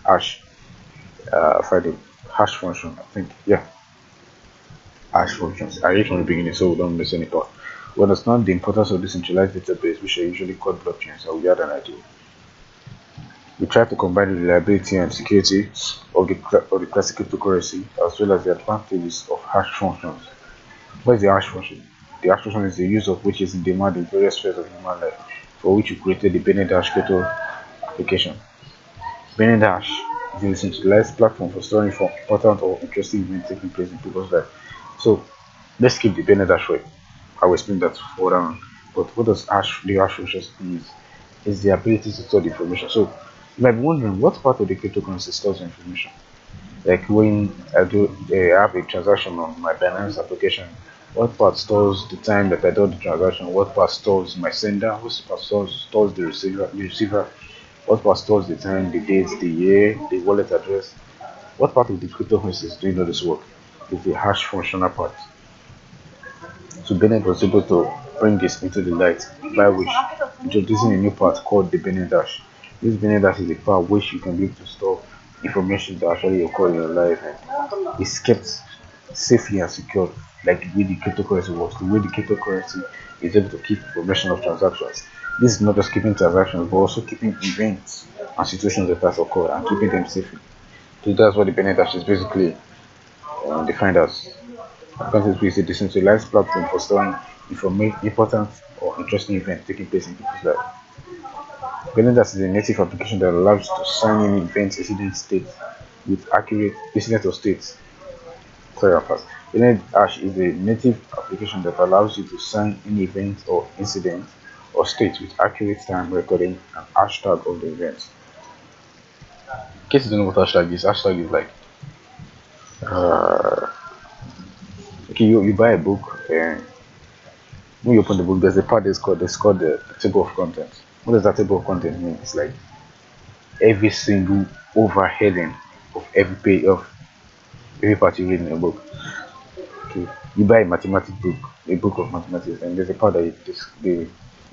function. I think, yeah, hash functions. I read from the beginning so we don't miss any part. We understand the importance of decentralized database, which are usually called blockchains, so we had an idea. We try to combine the reliability and security of the classic cryptocurrency as well as the advantages of hash functions. What is the hash function? The hash function is the use of which is in demand in various spheres of human life, for which we created the Bennett Hash crypto application. Bennett Hash is a decentralized platform for storing important or interesting events taking place in people's life. So let's keep the Bennett Hash way. I will explain that further on. But what does the hash function mean? Is the ability to store the information. So you might be wondering what part of the cryptocurrency stores information. Like when I have a transaction on my Binance application, What part stores the time that I do the transaction? What part stores my sender? What part stores the receiver? What part stores the time, the date, the year, the wallet address? What part of the cryptocurrency is doing all this work? Is the hash functional part. So Bennett was able to bring this into the light by which introducing a new part called the Bennett Dash. This Bennett Dash is a part which you can be able to store information that actually occur in your life and is kept safely and secure, like the way the cryptocurrency works, the way the cryptocurrency is able to keep information of transactions. This is not just keeping transactions but also keeping events and situations that have occurred and keeping them safely. So that's what the Bennett Dash is basically defined as. Content is a decentralized platform for storing important or interesting events taking place in people's lives. Belindas is a native application that allows you to sign any event, incident, state with accurate incident or states. Sorry, I'm fast. Belinda Ash is a native application that allows you to sign any event or incident or state with accurate time recording and hashtag of the event. In case you don't know what hashtag is like uh, okay, you buy a book and when you open the book, there's a part that's called the table of contents. What does that table of contents mean? It's like every single overheading of every page of every part you read in a book. Okay, you buy a book of mathematics, and there's a part that in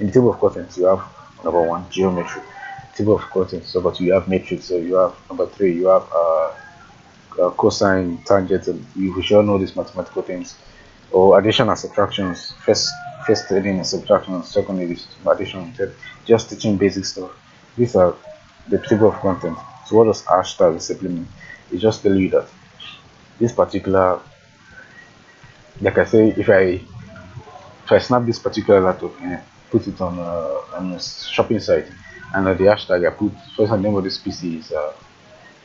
the table of contents you have number one geometry. Table of contents. So, but you have matrix. So you have number three. You have cosine, tangent, and we should all know these mathematical things. Or addition and subtractions. First adding and subtraction, second is addition, third just teaching basic stuff. These are the table of content. So what does hashtag simply mean? It just tell you that this particular, like I say, if I snap this particular laptop and put it on a shopping site, and the hashtag I put first and name of this PC is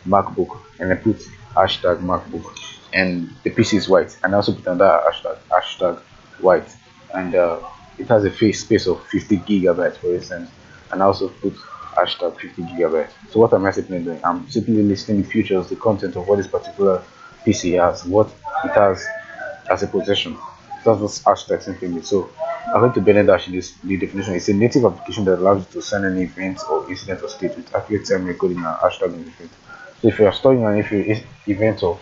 MacBook, and I put hashtag MacBook, and the PC is white, and I also put another hashtag white, and it has a space of 50 gigabytes for instance, and I also put hashtag 50 gigabytes. So what am I simply doing? I'm simply listing the features, the content of what this particular PC has, what it has as a possession. That's what hashtag simply means. So according to Bennett Dash, the definition is a native application that allows you to send an event or incident or state with accurate time recording and hashtag in the field. So if you are storing an event of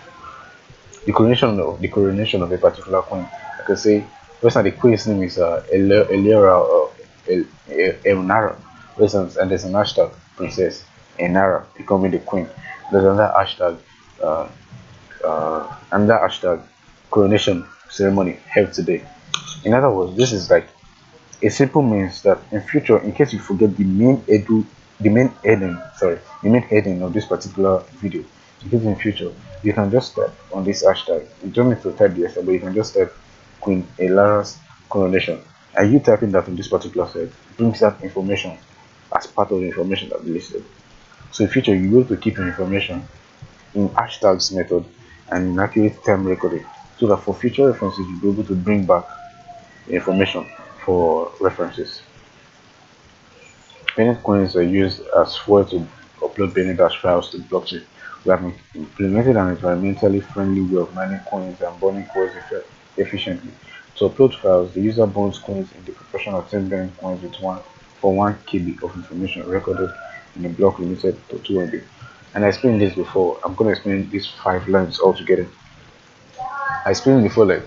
the coronation of a particular coin, I can say for instance the queen's name is Elera or Elnara, for instance, and there's an hashtag Princess Enara becoming the queen. There's uh, another hashtag coronation ceremony held today. In other words, this is like a simple means that in future, in case you forget the main heading of this particular video, because in future you can just type on this hashtag. You don't need to type the hashtag, but you can just type Queen Elara's coronation, and you typing that on this particular site brings that information as part of the information that we listed. So in future, you will be able to keep your information in hashtags method and in accurate time recording, so that for future references you'll be able to bring back the information for references. Bennett coins are used as fuel to upload Bennett Dash files to the blockchain. We have implemented an environmentally friendly way of mining coins and burning coins efficiently. To upload files, the user burns coins in the proportion of 10 Bennett coins with 1 KB of information recorded in a block limited to 2 MB. And I explained this before. I'm going to explain these 5 lines altogether. I explained before, like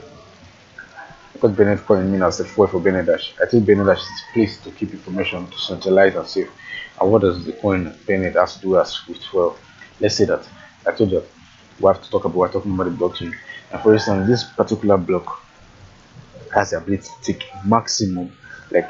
what Bennett coin mean as a fuel for Bennett Dash. I think Bennett Dash is placed to keep information decentralized and safe. And what does the coin Bennett has to do as with fuel? Let's say that I told you we have to talk about, we're talking about the blockchain. And for instance, this particular block has the ability to take maximum, like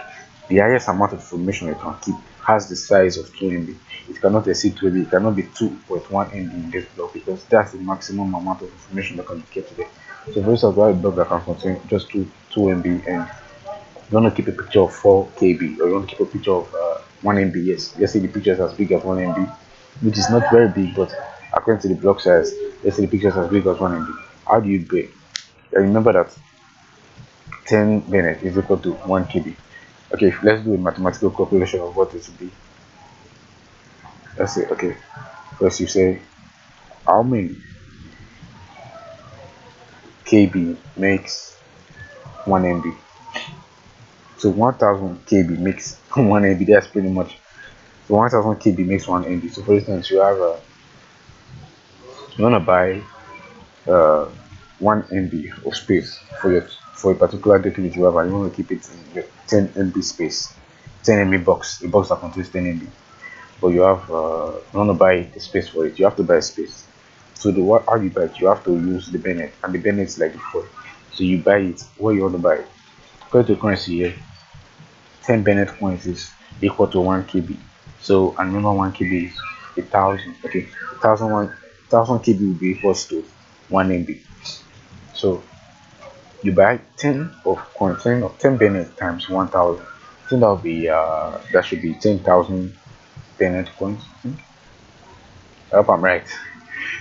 the highest amount of information it can keep has the size of 2 MB. It cannot exceed 2 MB. It cannot be 2.1 MB in this block because that's the maximum amount of information that can be kept there. So for instance, we have a block that can contain just 2 MB, and you want to keep a picture of 4 KB, or you want to keep a picture of 1 MB. Yes, let's say the picture is as big as 1 MB, which is not very big, but according to the block size, let's say the picture is as big as 1 MB. How do you do it? Remember that 10 Bennett is equal to 1 KB. Okay, let's do a mathematical calculation of what it would be. Let's say, okay, first you say how many KB makes 1 MB. So 1000 KB makes 1 MB. That's pretty much. So 1000 KB makes 1 MB. So for instance, you wanna buy uh 1 MB of space for a particular document you have, and you want to keep it in your 10 MB space, 10 MB box, a box that contains 10 MB. But you want to buy the space for it. You have to buy space. So how you buy it, you have to use the Bennett, and the Bennett is like before. So you buy it. What you want to buy? Go to the currency here. 10 Bennett coins is equal to 1 KB. So and remember 1 KB is 1,000. Okay, 1,000 KB will be equals to 1 MB. So you buy 10 of coin, 10 Bennett times 1,000. I think that should be 10,000 Bennett coins. I think. I hope I'm right.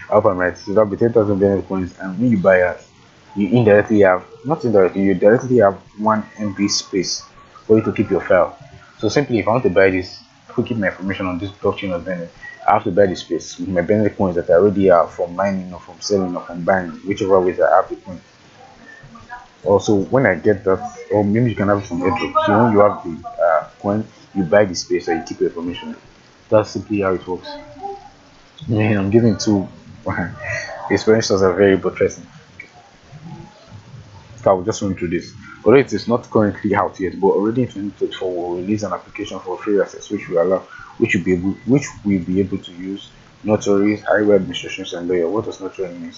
I hope I'm right. So that'll be 10,000 Bennett coins, and when you buy it, you indirectly have, not indirectly, you directly have 1 MB space for you to keep your file. So simply, if I want to buy this, to keep my information on this blockchain of Bennett, I have to buy the space with my Bennett coins that I already have from mining or from selling or from buying, whichever ways I have the coin. Also, when I get that, or maybe you can have it from Airdrop. So when you have the coin, you buy the space and you keep your information. That's simply how it works. Man, I'm giving two experiences are very buttressing. So I will just run through this. Although it is not currently out yet, but already in 2024 we'll release an application for free access, which will be able to use notaries, highway administrations, and lawyers. What does notary mean?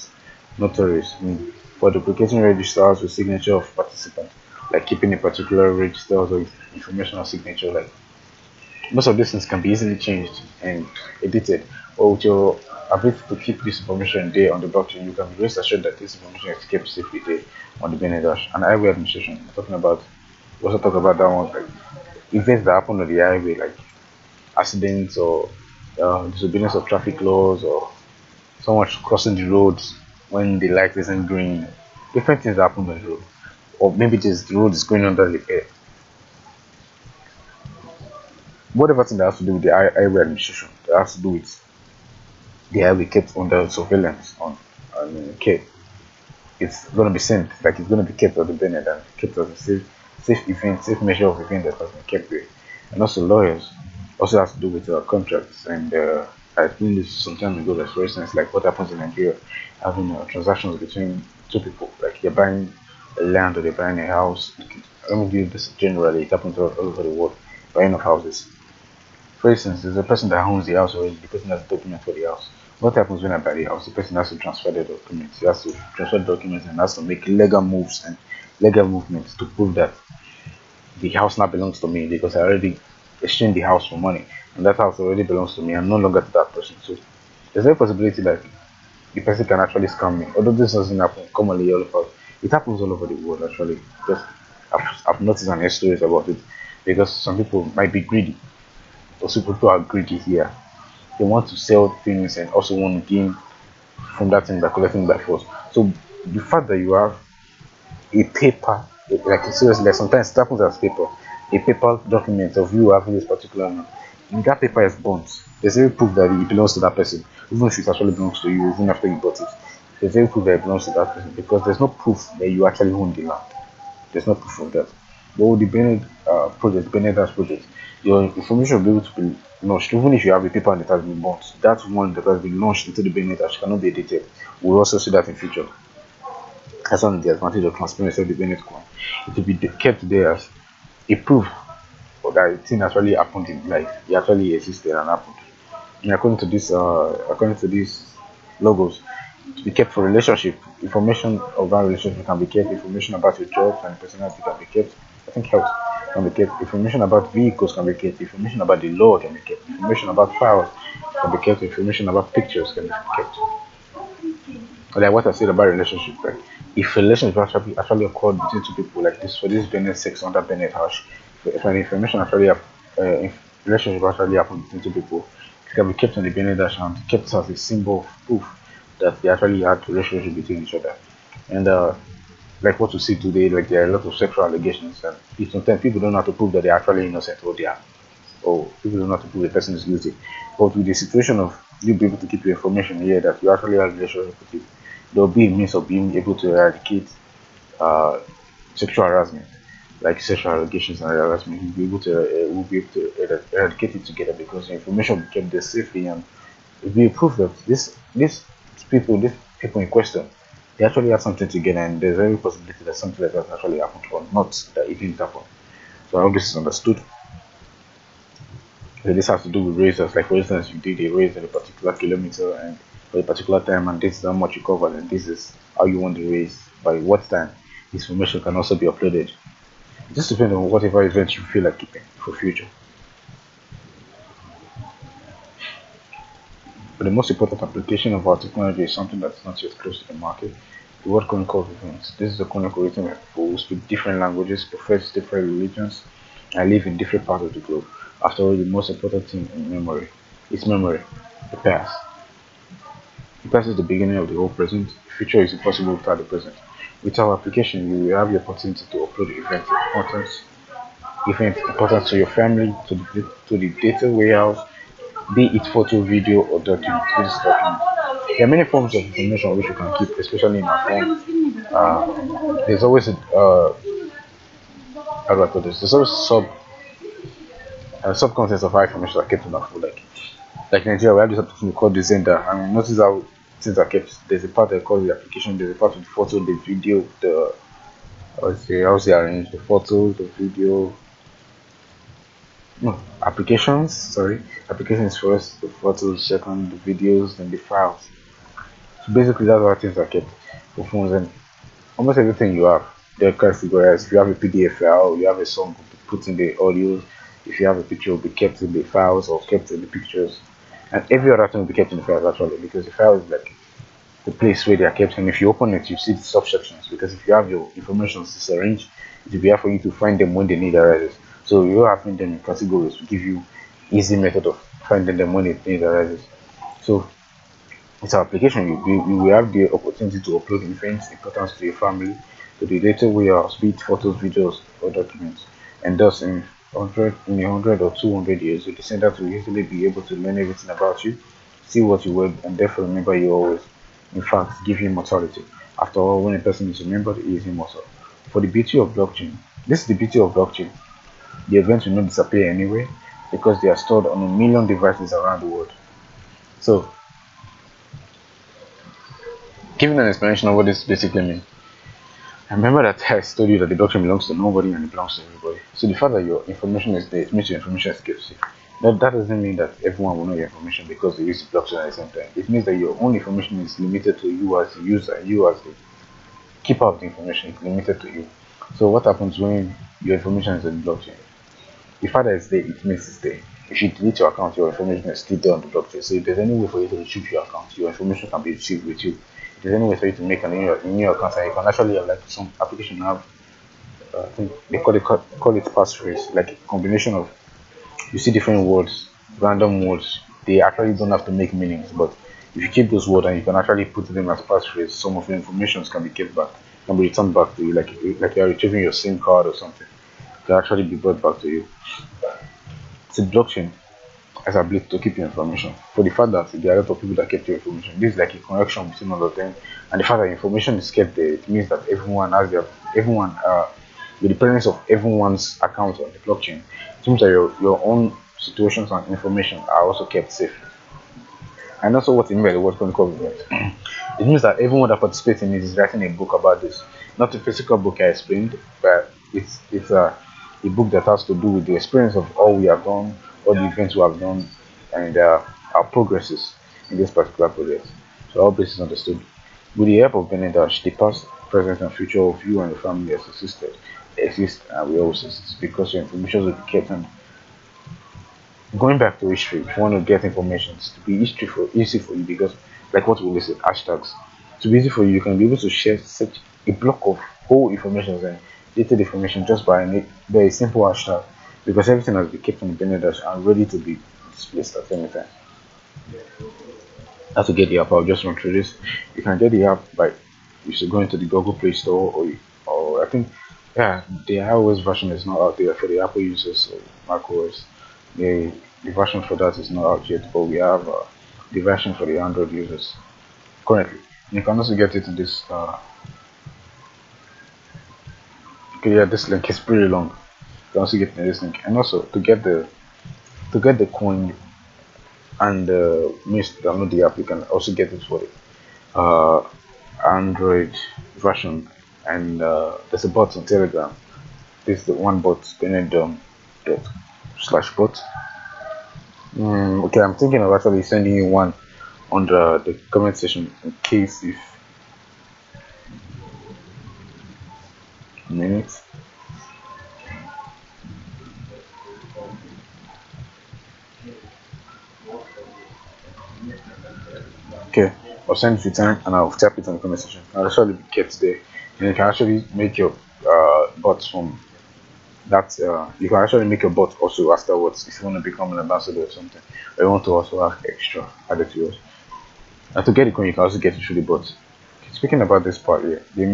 Notaries mean for duplicating registers with signature of participants, like keeping a particular register or information or signature. Like most of these things can be easily changed and edited, or with your ability to keep this information there on the blockchain, you can be rest assured that this information is kept safely there on the Bennett Dash. And highway administration, we also talk about that one, like events that happen on the highway, like accidents or disobedience of traffic laws, or someone crossing the roads when the light isn't green. Different things happen on the road, or maybe the road is going under repair. Whatever thing that has to do with the highway administration, that has to do with the highway kept under surveillance on care, it's going to be sent, like it's going to be kept on the Bennett and kept as a safe measure of event that has been kept there. And also lawyers also has to do with contracts, and I explained this some time ago. Like for instance, like what happens in Nigeria, having transactions between two people, like they're buying a land or they're buying a house. Let me give this generally. It happens all over the world, buying of houses. For instance, there's a person that owns the house already. The person has a document for the house. What happens when I buy the house? The person has to transfer the documents. He has to transfer the documents and has to make legal moves and legal movements to prove that the house now belongs to me, because I already exchanged the house for money, and that house already belongs to me and no longer to that person. So there's a possibility that the person can actually scam me. Although this doesn't happen commonly all over, it happens all over the world actually. Just I've noticed and heard stories about it, because some people might be greedy. Also, people are greedy here. They want to sell things and also want to gain from that thing by collecting by force. So the fact that you have a paper, like seriously, like sometimes it happens as paper, a paper document of you having this particular amount, if that paper is burnt, there's any proof that it belongs to that person, even if it actually belongs to you, even after you bought it. There's any proof that it belongs to that person, because there's no proof that you actually own the land. There's no proof of that. But with the Bennett Dash project, your information will be able to be launched, even if you have a paper that has been burnt. That one that has been launched into the Bennett Dash cannot be edited. We'll also see that in future. That's one of the advantage of transparency of the Bennett coin. It will be kept there as a proof that the thing actually happened in life. It actually existed and happened. And according to these logos, to be kept for relationship, information of that relationship can be kept, information about your jobs and personality can be kept, I think health can be kept, information about vehicles can be kept, information about the law can be kept, information about files can be kept, information about pictures can be kept. Like what I said about relationship, right? If relationship actually occurred between two people, like this for this Bennett 6 under Bennett hash, if an information actually if relationship actually happened between two people, it can be kept on the Bennett Dash and kept as a symbol of proof that they actually had relationship between each other. And like what we see today, like there are a lot of sexual allegations, and sometimes people don't know how to prove that they're actually innocent, or people don't know how to prove the person is guilty. But with the situation of you be able to keep your information here that you actually have a relationship with it, there will be a means of being able to eradicate sexual harassment, like sexual allegations and harassment. We'll be able to eradicate it together because the information will be kept there safely, and it will be proof that these people in question, they actually have something together, and there's every possibility that something like that actually happened, or not that it didn't happen. So I hope this is understood. So this has to do with razors. Like for instance, you did a raise at a particular kilometer and for a particular time, and this is how much you covered, and this is how you want the raise by what time. This information can also be uploaded. It just depends on whatever event you feel like keeping for future. But the most important application of our technology is something that's not yet close to the market. The World Chronicle of Events. This is a chronicle written by people who speak different languages, profess different religions, and live in different parts of the globe. After all, the most important thing in memory is memory, the past. The past is the beginning of the whole present. The future is impossible without the present. With our application, you will have the opportunity to upload events important to your family, to the data warehouse, be it photo, video, or document. This document. There are many forms of information which you can keep, especially in our phone. There's always how do I put this? There's always subcontents of how information are kept in our phone. Like Nigeria, we have this application called the Zenda. I mean, notice how things are kept. There's a part that calls the application. There's a part of the photo, the video, the how they arrange the photo, the video. No, applications. Sorry, applications first, the photos second, the videos, then the files. So basically, that's how things are kept for phones, and almost everything you have, they're categorized. If you have a PDF file, you have a song, put in the audio. If you have a picture, it will be kept in the files or kept in the pictures. And every other thing will be kept in the files actually, because the file is like the place where they are kept. And if you open it, you see the subsections. Because if you have your information disarranged, it will be hard for you to find them when the need arises. So you are having them in categories to give you easy method of finding them when the need arises. So with our application, you will have the opportunity to upload events important to your family to the data warehouse, be it photos, videos, or documents. And thus, in 100 or 200 years, your descendants will easily be able to learn everything about you, see what you were, and therefore remember you always. In fact, give you immortality. After all, when a person is remembered, he is immortal. For the beauty of blockchain, this is the beauty of blockchain. The events will not disappear anyway because they are stored on a million devices around the world. So, giving an explanation of what this basically means. I remember that I told you that the blockchain belongs to nobody and it belongs to everybody. So the fact that your information is there, it means your information is kept safe. That doesn't mean that everyone will know your information because they use the blockchain at the same time. It means that your own information is limited to you as the user, you as the keeper of the information is limited to you. So what happens when your information is in the blockchain? The fact that it's there, it means it's there. If you delete your account, your information is still there on the blockchain. So if there's any way for you to retrieve your account, your information can be retrieved with you. If there's any way for you to make an new account, and you can actually have like some application have, I think they call it passphrase, like a combination of you see different words, random words. They actually don't have to make meanings, but if you keep those words and you can actually put them as passphrase, some of the information can be kept back, can be returned back to you, like you're retrieving your SIM card or something. It can actually be brought back to you. It's a blockchain as ability to keep your information. For the fact that there are a lot of people that kept your information, this is like a connection between all of them. And the fact that information is kept there, it means that everyone with the presence of everyone's account on the blockchain, it means that your own situations and information are also kept safe. And also what it means by the word chronicle event. It means that everyone that participates in it is writing a book about this. Not a physical book I explained, but it's a book that has to do with the experience of all we have done, all the events we have done, and our progresses in this particular project. So all this is understood. With the help of Benedash, the past, present, and future of you and your family has exist and will always exist because your information will be kept. And going back to history, if you want to get information, to be history for easy for you because like what we listed, hashtags. To be easy for you, you can be able to share such a block of whole information and detailed information just by a simple hashtag because everything has been kept on the Benedash and ready to be displayed at any time. How to get the app? I'll just run through this. You can get the app by you should go into the Google Play Store or I think the iOS version is not out there for the Apple users, so macOS. The version for that is not out yet, but we have the version for the Android users currently. And you can also get it in this Okay, yeah, this link is pretty long. You can also get this link, and also to get the coin and means to download the app, you can also get it for the uh, Android version, and there's a bot on Telegram. This is the one bot, dot slash bot. Okay, I'm thinking of actually sending you one on the comment section in case if minutes. Okay, I'll send it to time and I'll tap it on the comment section. I'll actually get there, and you can actually make your bots from that. You can actually make a bot also afterwards if you want to become an ambassador or something, or you want to also have extra added to yours. And to get the coin, you can also get it through the bot. Speaking about this part here, the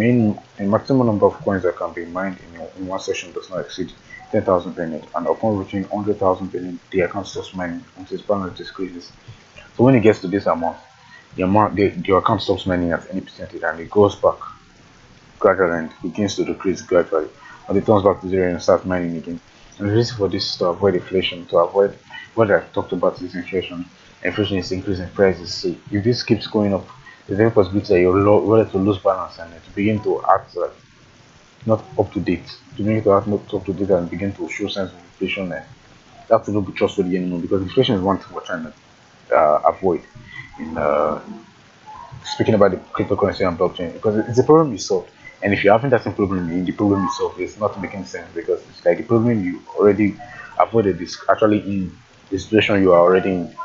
maximum number of coins that can be mined in one session does not exceed 10,000 pennies, and upon reaching 100,000 pennies, the account stops mining until its balance decreases. So when it gets to this amount, the account stops mining at any percentage, and it goes back gradually and begins to decrease gradually, and it turns back to zero and starts mining again. And the reason for this is to avoid inflation, to avoid what I talked about is inflation. Inflation is increasing prices. So if this keeps going up, there's every possibility that your wallet will lose balance and to begin to act like not up to date, to begin to act not up to date and begin to show signs of inflation. And that will not be trustworthy anymore, because inflation is one thing we're trying to avoid in speaking about the cryptocurrency and blockchain, because it's a problem you solve. And if you're having that same problem in the problem you solve, it's not making sense, because it's like the problem you already avoided is actually in the situation you are already in.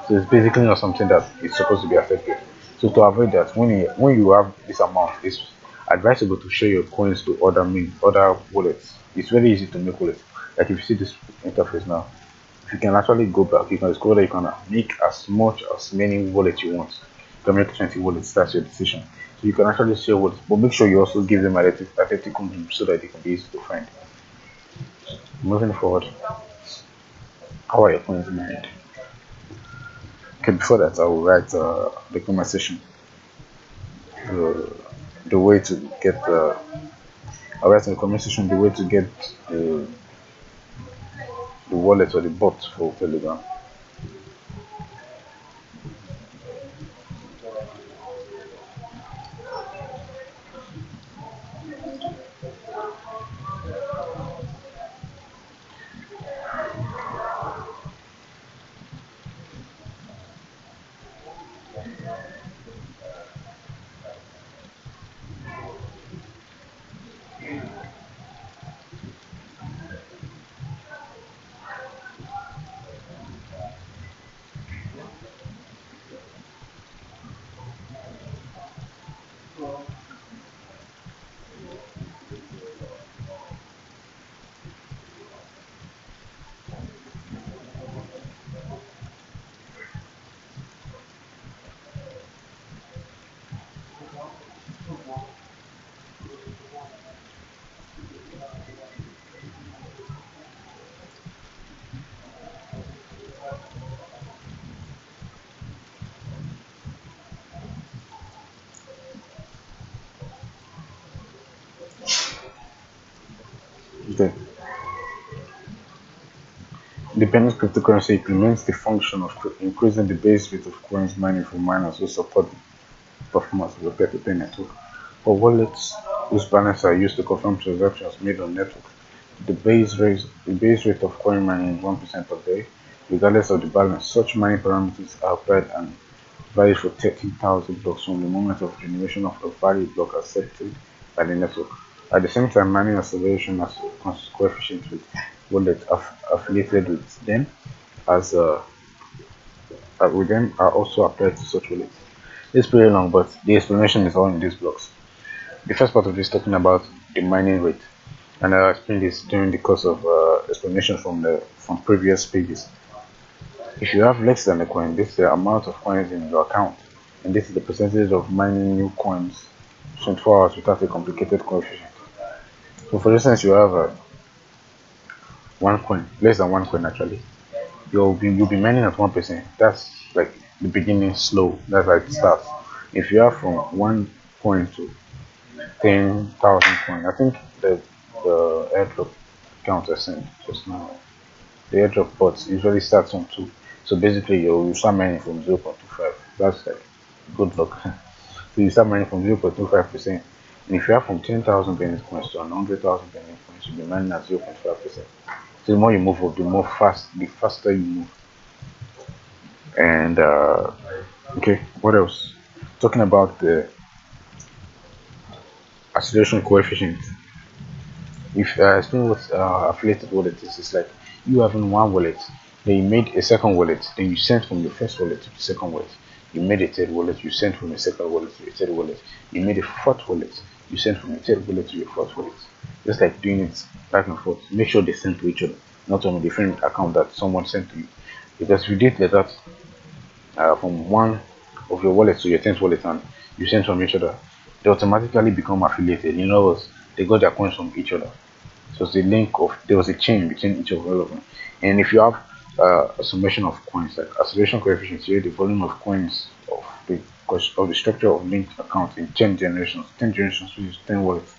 So it's basically not something that is supposed to be affected. So to avoid that, when you have this amount, it's advisable to share your coins to other wallets. It's very easy to make wallets. Like if you see this interface now, if you can actually go back, you can scroll there, you can make as many wallets you want. You can make 20 wallets, that's your decision. So you can actually share wallets, but make sure you also give them identical names so that they can be easy to find. Moving forward, how are your coins mined? Okay, before that, I will write the conversation. The way to get I'll write in the comment section the way to get the wallet or the bot for Telegram. Okay. Dependent cryptocurrency implements the function of increasing the base rate of coins mining for miners who support the performance of the peer-to-peer network. For wallets whose balances are used to confirm transactions made on networks, the base rate of coin mining is 1% per day, regardless of the balance. Such mining parameters are applied and valid for 30,000 blocks from the moment of generation of a valid block accepted by the network. At the same time, mining acceleration has coefficient with wallets affiliated with them as with them are also applied to such wallets. It's pretty long, but the explanation is all in these blocks. The first part of this is talking about the mining rate, and I explained this during the course of explanation from previous pages. If you have less than a coin, this is the amount of coins in your account, and this is the percentage of mining new coins 24 hours without a complicated coefficient. So for instance, you have one coin, less than one coin actually, you'll be mining at 1%. That's like the beginning slow, that's like the start. If you have from 1 coin to 10,000 coin, I think the the airdrop count I sent just now. The airdrop bots usually starts on 2. So basically you start mining from 0.25. That's like good luck. So you start mining from 0.25%. And if you have from 10,000 Binance coins to 100,000 Binance coins, you'll be mining at 0.5%. So the more you move up, the faster you move. And okay, what else? Talking about the acceleration coefficient. If explain what affiliated wallet is, it's like you having one wallet, then you made a second wallet, then you sent from your first wallet to the second wallet. You made a third wallet, you sent from a second wallet to a third wallet. You made a fourth wallet, you sent from a third wallet to your fourth wallet. Just like doing it back and forth. Make sure they send to each other, not on a different account that someone sent to you. Because if you did like that, from one of your wallets to your 10th wallet and you send from each other, they automatically become affiliated. In other words, they got their coins from each other. So it's a link of, there was a chain between each of all of them. And if you have a summation of coins, like acceleration coefficient, here the volume of coins of the structure of linked accounts in 10 generations. 10 generations is 10 wallets.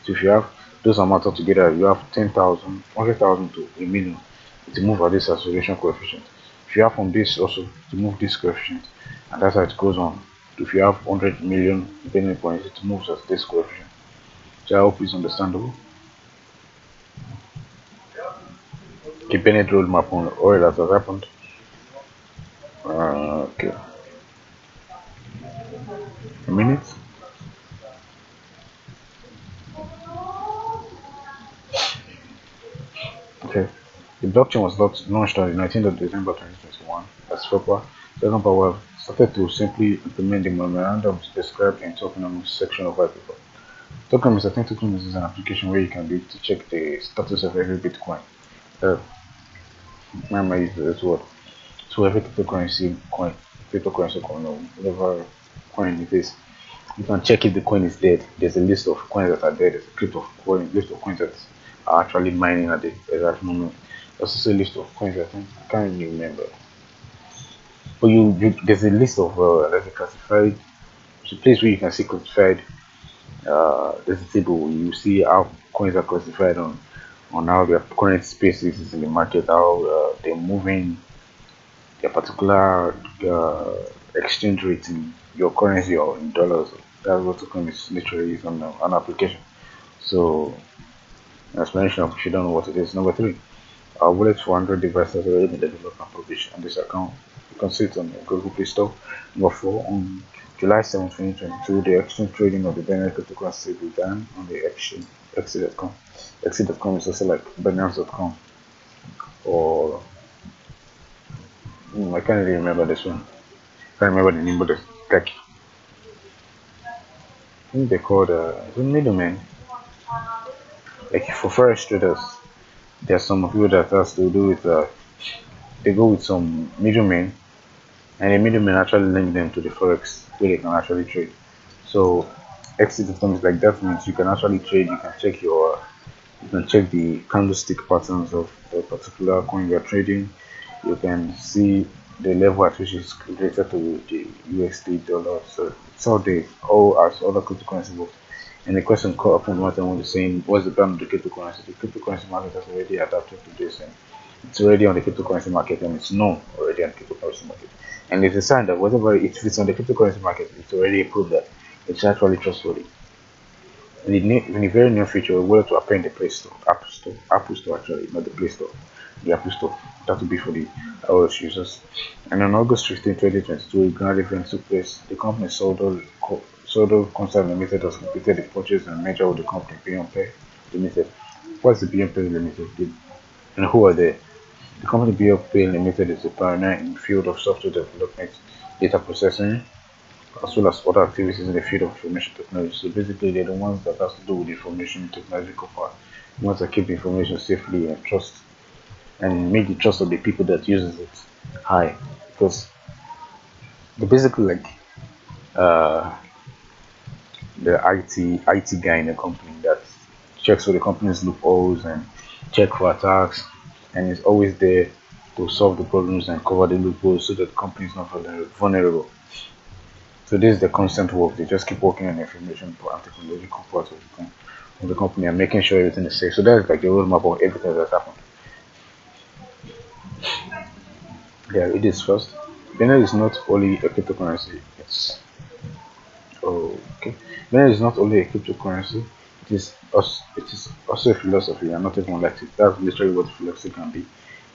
So if you have those amounts all together, you have 10,000, 100,000 to a million to move at this acceleration coefficient. If you have from this also to move this coefficient, and that's how it goes on. If you have 100 million Bitcoin points, it moves at this coefficient. So I hope it's understandable. Okay, Bennett roadmap on all that has happened. Okay, a minute. Okay, the blockchain was launched on the 19th of December 2021 as FOPA. Second power started to simply implement the memorandums described in tokenomics section of white paper. Tokenomics, I think tokenomics is an application where you can be able to check the status of every Bitcoin. I might use this word. So every cryptocurrency coin, or whatever coin it is, you can check if the coin is dead. There's a list of coins that are dead. There's a list of coins that are actually mining at the exact moment. There's also a list of coins I can't really remember. But there's a list of there's a classified, it's a place where you can see classified. There's a table you see how coins are classified on how their current space is in the market, how they're moving, their particular exchange rate in your currency or in dollars. That's what token is literally is on an application. So, explanation of if you don't know what it is. Number 3, our wallet for Android devices already been developed and published on this account. You can see it on the Google Play Store. Number 4, on July 7, 2022, the exchange trading of the Binance cryptocurrency began on the exchange Exit.com. Exit.com is also like Binance.com, or I can't really remember this one. I can't remember the name of the tech. I think they called the middleman. Like for forex traders, there's some people that has to do with they go with some middlemen, and the middlemen actually link them to the forex where they can actually trade. So exit systems like that means you can actually trade. You can check the candlestick patterns of the particular coin you're trading. You can see the level at which it's related to the USD dollar. So it's all as other cryptocurrency works. And the question caught upon what I want to say, what's the plan of the cryptocurrency? The cryptocurrency market has already adapted to this, and it's already on the cryptocurrency market, and it's known already on the cryptocurrency market. And it's a sign that whatever if it's on the cryptocurrency market, it's already proved that it's actually trustworthy. In the very near future, we're going to appear in the Play Store, Apple Store actually, not the Play Store, the Apple Store. That will be for the iOS users. And on August 15, 2022, a grand event took place. The company Soldo Constant Limited has completed the purchase and merger with the company Beyond Pay Limited. What's the Beyond Pay Limited? And who are they? The company Beyond Pay Limited is a pioneer in the field of software development, data processing, as well as other activities in the field of information technology. So basically, they're the ones that has to do with information technological part. The ones that keep information safely and trust, and make the trust of the people that uses it high, because they're basically like the IT guy in the company that checks for the company's loopholes and check for attacks, and is always there to solve the problems and cover the loopholes so that the company is not vulnerable. So this is the constant work. They just keep working on the information and technological part of the of the company and making sure everything is safe. So that's like the roadmap of everything that's happened. Yeah, it is first. Binance is not only a cryptocurrency. It's okay. Binance is not only a cryptocurrency. It is also a philosophy and not everyone likes it. That's literally what philosophy can be.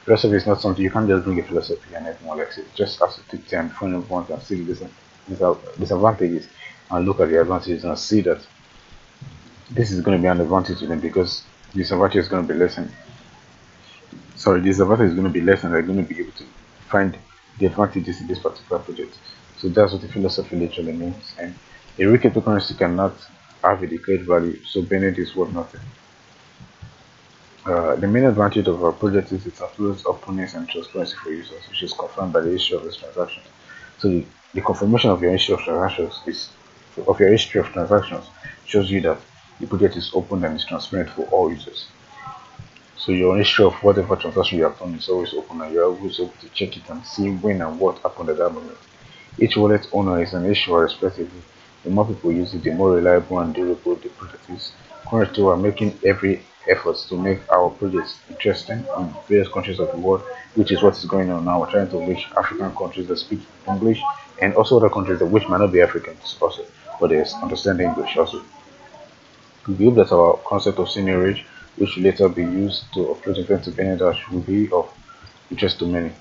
Philosophy is not something you can't just bring a philosophy and everyone likes it. Just have to take time before everyone can see the disadvantages and look at the advantages and see that this is going to be an advantage to them because the disadvantage is going to be lessened. Sorry, the disadvantage is going to be less and they're going to be able to find the advantages in this particular project. So that's what the philosophy literally means. And a real cryptocurrency cannot have a declared value, so Bennett is worth nothing. The main advantage of our project is its absolute openness and transparency for users, which is confirmed by the history of its transactions. So the confirmation of your history of transactions shows you that the project is open and is transparent for all users. So your history of whatever transaction you have done is always open and you're always able to check it and see when and what happened at that moment. Each wallet owner is an issuer respectively. The more people use it, the more reliable and durable the project is. Currently, we are making every effort to make our projects interesting in various countries of the world, which is what is going on now. We're trying to reach African countries that speak English and also other countries that which might not be Africans also, but they understand English also. We hope that our concept of seigniorage, which will later be used to upload events to Benin will be of interest to many.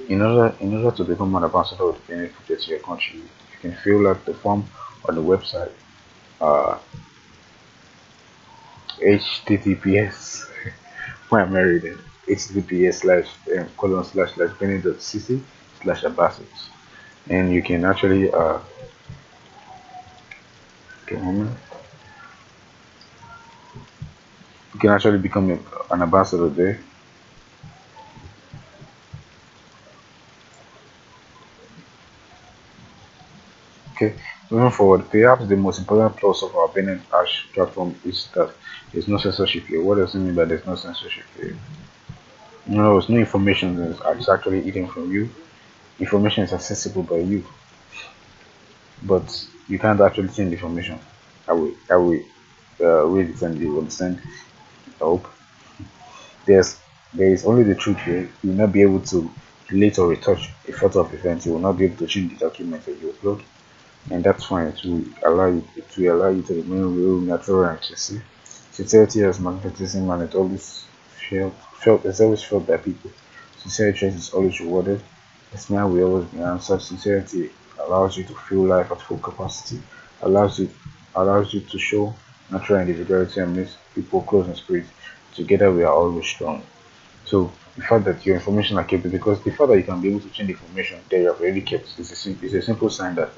In order to become an ambassador of the Benin project to your country, you can fill out the form on the website. HTTPS when I'm married at HTTPS slash colon slash Benin.cc slash ambassadors, and you can actually okay, you can actually become an ambassador there. Okay, moving forward, perhaps the most important plus of our Benin Ash platform is that there's no censorship here. What does it mean by there's no censorship here? No, there's no information that is actually hidden from you. Information is accessible by you, but you can't actually change the information. I will read it and you understand. I hope. There's there is only the truth here. You will not be able to delete or retouch a photo of event. You will not be able to change the document that you upload, and that's fine. It will allow you to remain real, natural, and excessive. Sincerity as magnetism, and it's always felt by people. Sincerity is always rewarded. A smile will always be answered. Sincerity allows you to feel life at full capacity. Allows you allows you to show natural individuality and makes people close in spirit. Together we are always strong. So the fact that your information are kept, because the fact that you can be able to change the information that you have already kept is a simple sign that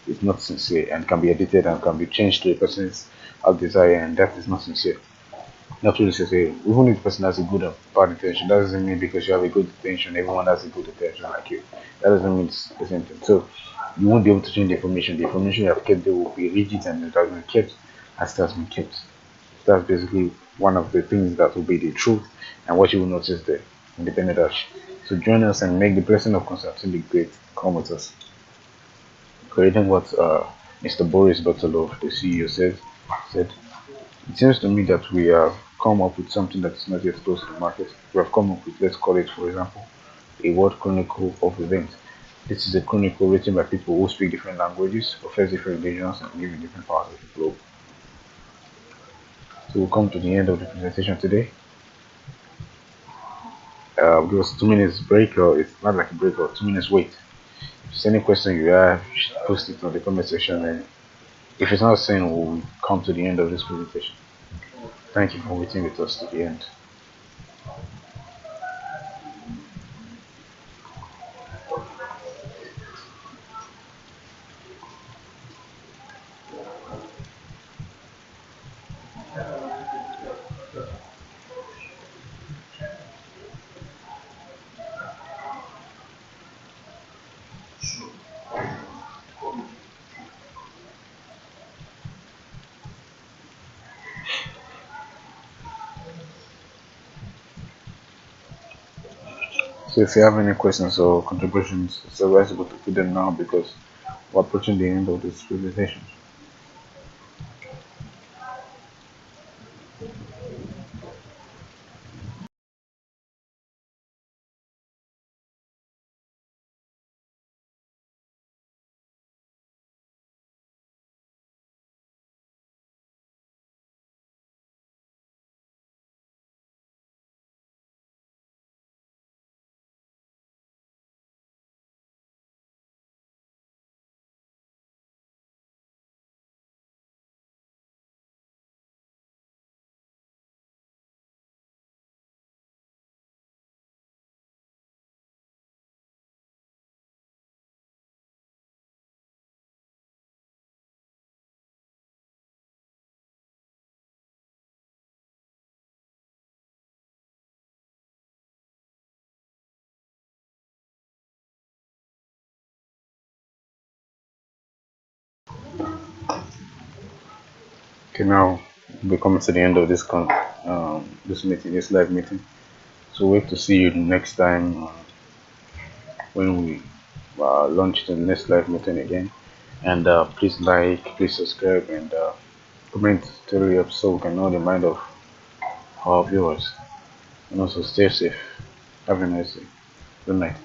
it's not sincere and can be edited and can be changed to a person's desire, and that is not sincere. Not really sincere. Even if the person has a good or bad intention, that doesn't mean because you have a good intention, everyone has a good intention like you. That doesn't mean it's the same thing. So you won't be able to change the information. The information you have kept there will be rigid and it has been kept as it has been kept. That's basically one of the things that will be the truth and what you will notice there in the Benedash. So join us and make the blessing of Constantine great. Come with us. Creating what Mr. Boris Botolov, the CEO, said, it seems to me that we have come up with something that is not yet close to the market. We have come up with, let's call it, for example, a word chronicle of events. This is a chronicle written by people who speak different languages, profess different religions, and live in different parts of the globe. So we'll come to the end of the presentation today. Give us 2 minutes break, or it's not like a break, or 2 minutes wait. If there's any question you have, post it on the comment section, and if it's not saying, we'll come to the end of this presentation. Thank you for waiting with us to the end. So if you have any questions or contributions, it's advisable to put them now because we're approaching the end of this presentation. Okay, now we're coming to the end of this this meeting, this live meeting. So wait to see you next time when we launch the next live meeting again. And please like, please subscribe, and comment to up so we can know the mind of our viewers. And also stay safe. Have a nice day. Good night.